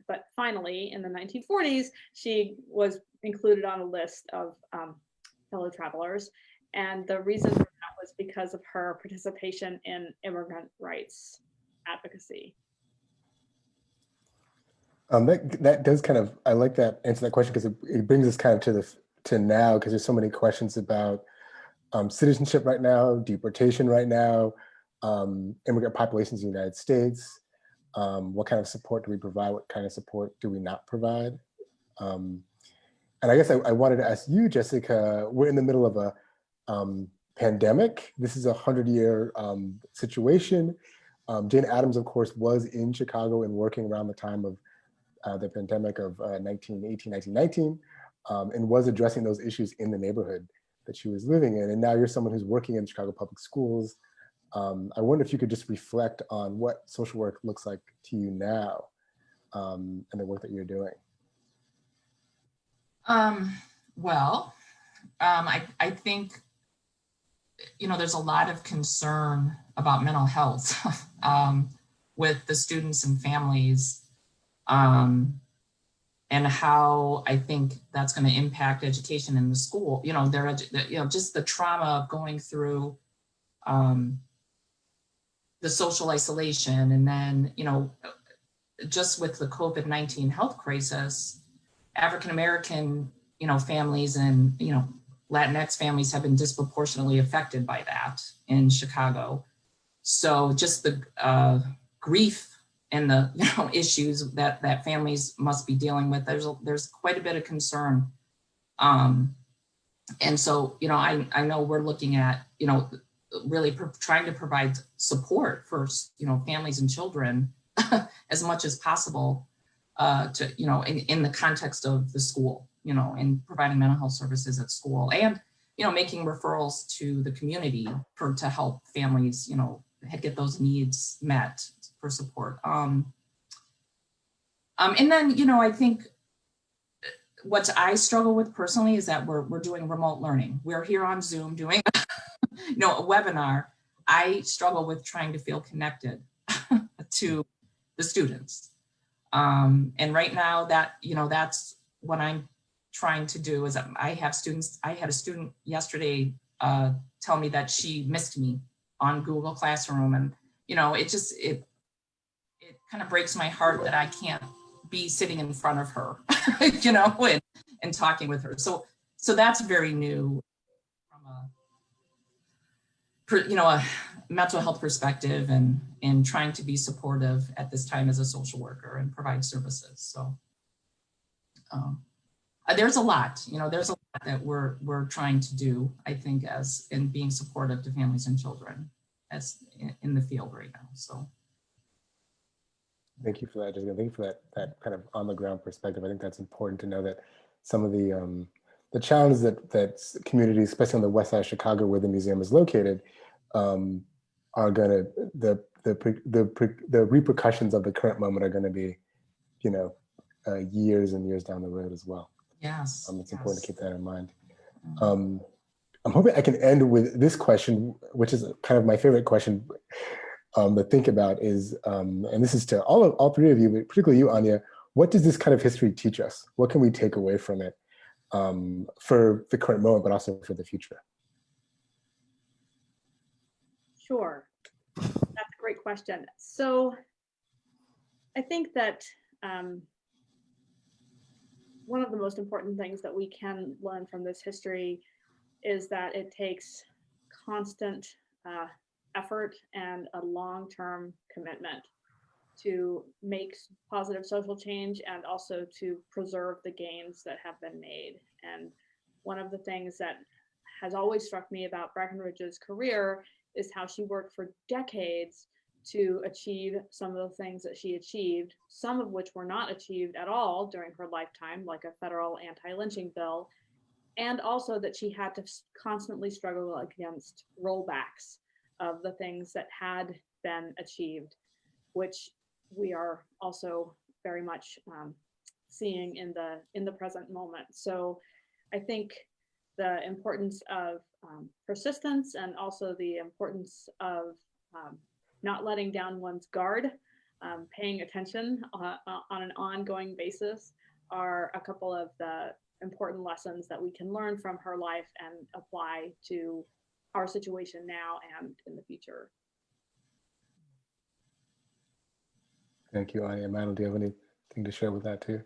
But finally, in the 1940s, she was included on a list of fellow travelers. And the reason for that was because of her participation in immigrant rights advocacy. That does kind of, I like that answer that question, because it brings us kind of to now, because there's so many questions about citizenship right now, deportation right now, immigrant populations in the United States. What kind of support do we provide? What kind of support do we not provide? And I guess I wanted to ask you, Jessica, we're in the middle of a pandemic. This is a 100-year situation. Jane Addams, of course, was in Chicago and working around the time of the pandemic of 1919, and was addressing those issues in the neighborhood that she was living in. And now you're someone who's working in Chicago public schools. I wonder if you could just reflect on what social work looks like to you now, and the work that you're doing. I think, there's a lot of concern about mental health with the students and families, and how I think that's going to impact education in the school. Just the trauma of going through the social isolation, and then, just with the COVID-19 health crisis, African-American, families and, Latinx families have been disproportionately affected by that in Chicago. So just the grief and the issues that families must be dealing with, there's quite a bit of concern. And so, I know we're looking at, really trying to provide support for, families and children as much as possible to, you know, in the context of the school, you know, and providing mental health services at school, and, you know, making referrals to the community to help families, you know, get those needs met for support. And then, you know, I think what I struggle with personally is that we're doing remote learning. We're here on Zoom doing, you know, a webinar. I struggle with trying to feel connected to the students. And right now that, you know, that's what I'm trying to do. Is I have students, I had a student yesterday tell me that she missed me on Google Classroom. And, you know, it kind of breaks my heart that I can't be sitting in front of her, you know, and talking with her. So that's very new from you know, a mental health perspective, and trying to be supportive at this time as a social worker and provide services. So there's a lot, you know, there's a lot that we're trying to do, I think, as in being supportive to families and children as in the field right now. So thank you for that, Jessica. Thank you for that kind of on the ground perspective. I think that's important to know that some of the challenges that communities, especially on the west side of Chicago, where the museum is located, are going to the repercussions of the current moment are going to be, you know, years and years down the road as well. yes, It's important to keep that in mind. I'm hoping I can end with this question, which is kind of my favorite question to think about is, and this is to all three of you, but particularly you, Anya, what does this kind of history teach us? What can we take away from it for the current moment, but also for the future? Sure, that's a great question. So I think that one of the most important things that we can learn from this history is that it takes constant effort and a long-term commitment to make positive social change, and also to preserve the gains that have been made. And one of the things that has always struck me about Breckinridge's career is how she worked for decades to achieve some of the things that she achieved, some of which were not achieved at all during her lifetime, like a federal anti-lynching bill, and also that she had to constantly struggle against rollbacks of the things that had been achieved, which we are also very much seeing in the present moment. So I think the importance of persistence, and also the importance of not letting down one's guard, paying attention on an ongoing basis, are a couple of the important lessons that we can learn from her life and apply to our situation now and in the future. Thank you, Anya. Madeline, do you have anything to share with that too?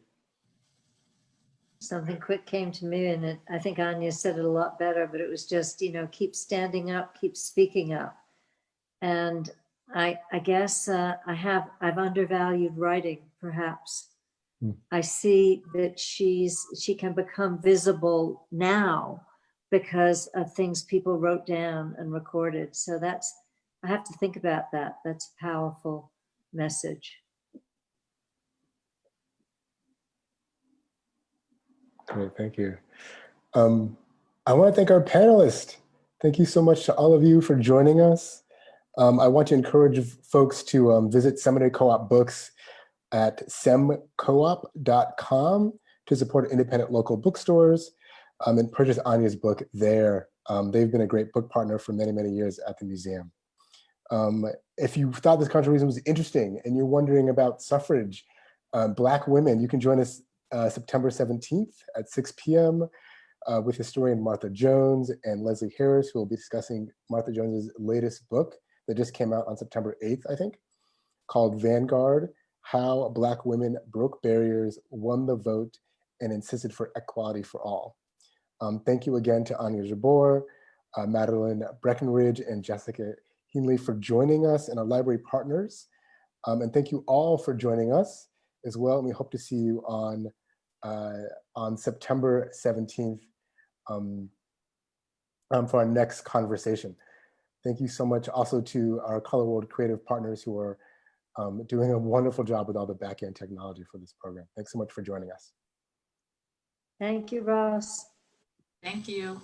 Something quick came to me, and I think Anya said it a lot better, but it was just, you know, keep standing up, keep speaking up. And I guess I've undervalued writing, perhaps. I see that she can become visible now because of things people wrote down and recorded. So I have to think about that. That's a powerful message. Great, thank you. I want to thank our panelists. Thank you so much to all of you for joining us. I want to encourage folks to visit Seminary Co-op Books at semcoop.com to support independent local bookstores and purchase Anya's book there. They've been a great book partner for many, many years at the museum. If you thought this conversation was interesting and you're wondering about suffrage, Black women, you can join us September 17th at 6 p.m. With historian Martha Jones and Leslie Harris, who will be discussing Martha Jones's latest book that just came out on September 8th, I think, called Vanguard: How Black Women Broke Barriers, Won the Vote, and Insisted for Equality for All. Thank you again to Anya Jabour, Madeline Breckenridge, and Jessica Heenley for joining us, and our library partners. And thank you all for joining us as well. And we hope to see you on September 17th for our next conversation. Thank you so much also to our Color World creative partners who are doing a wonderful job with all the back-end technology for this program. Thanks so much for joining us. Thank you, Ross. Thank you.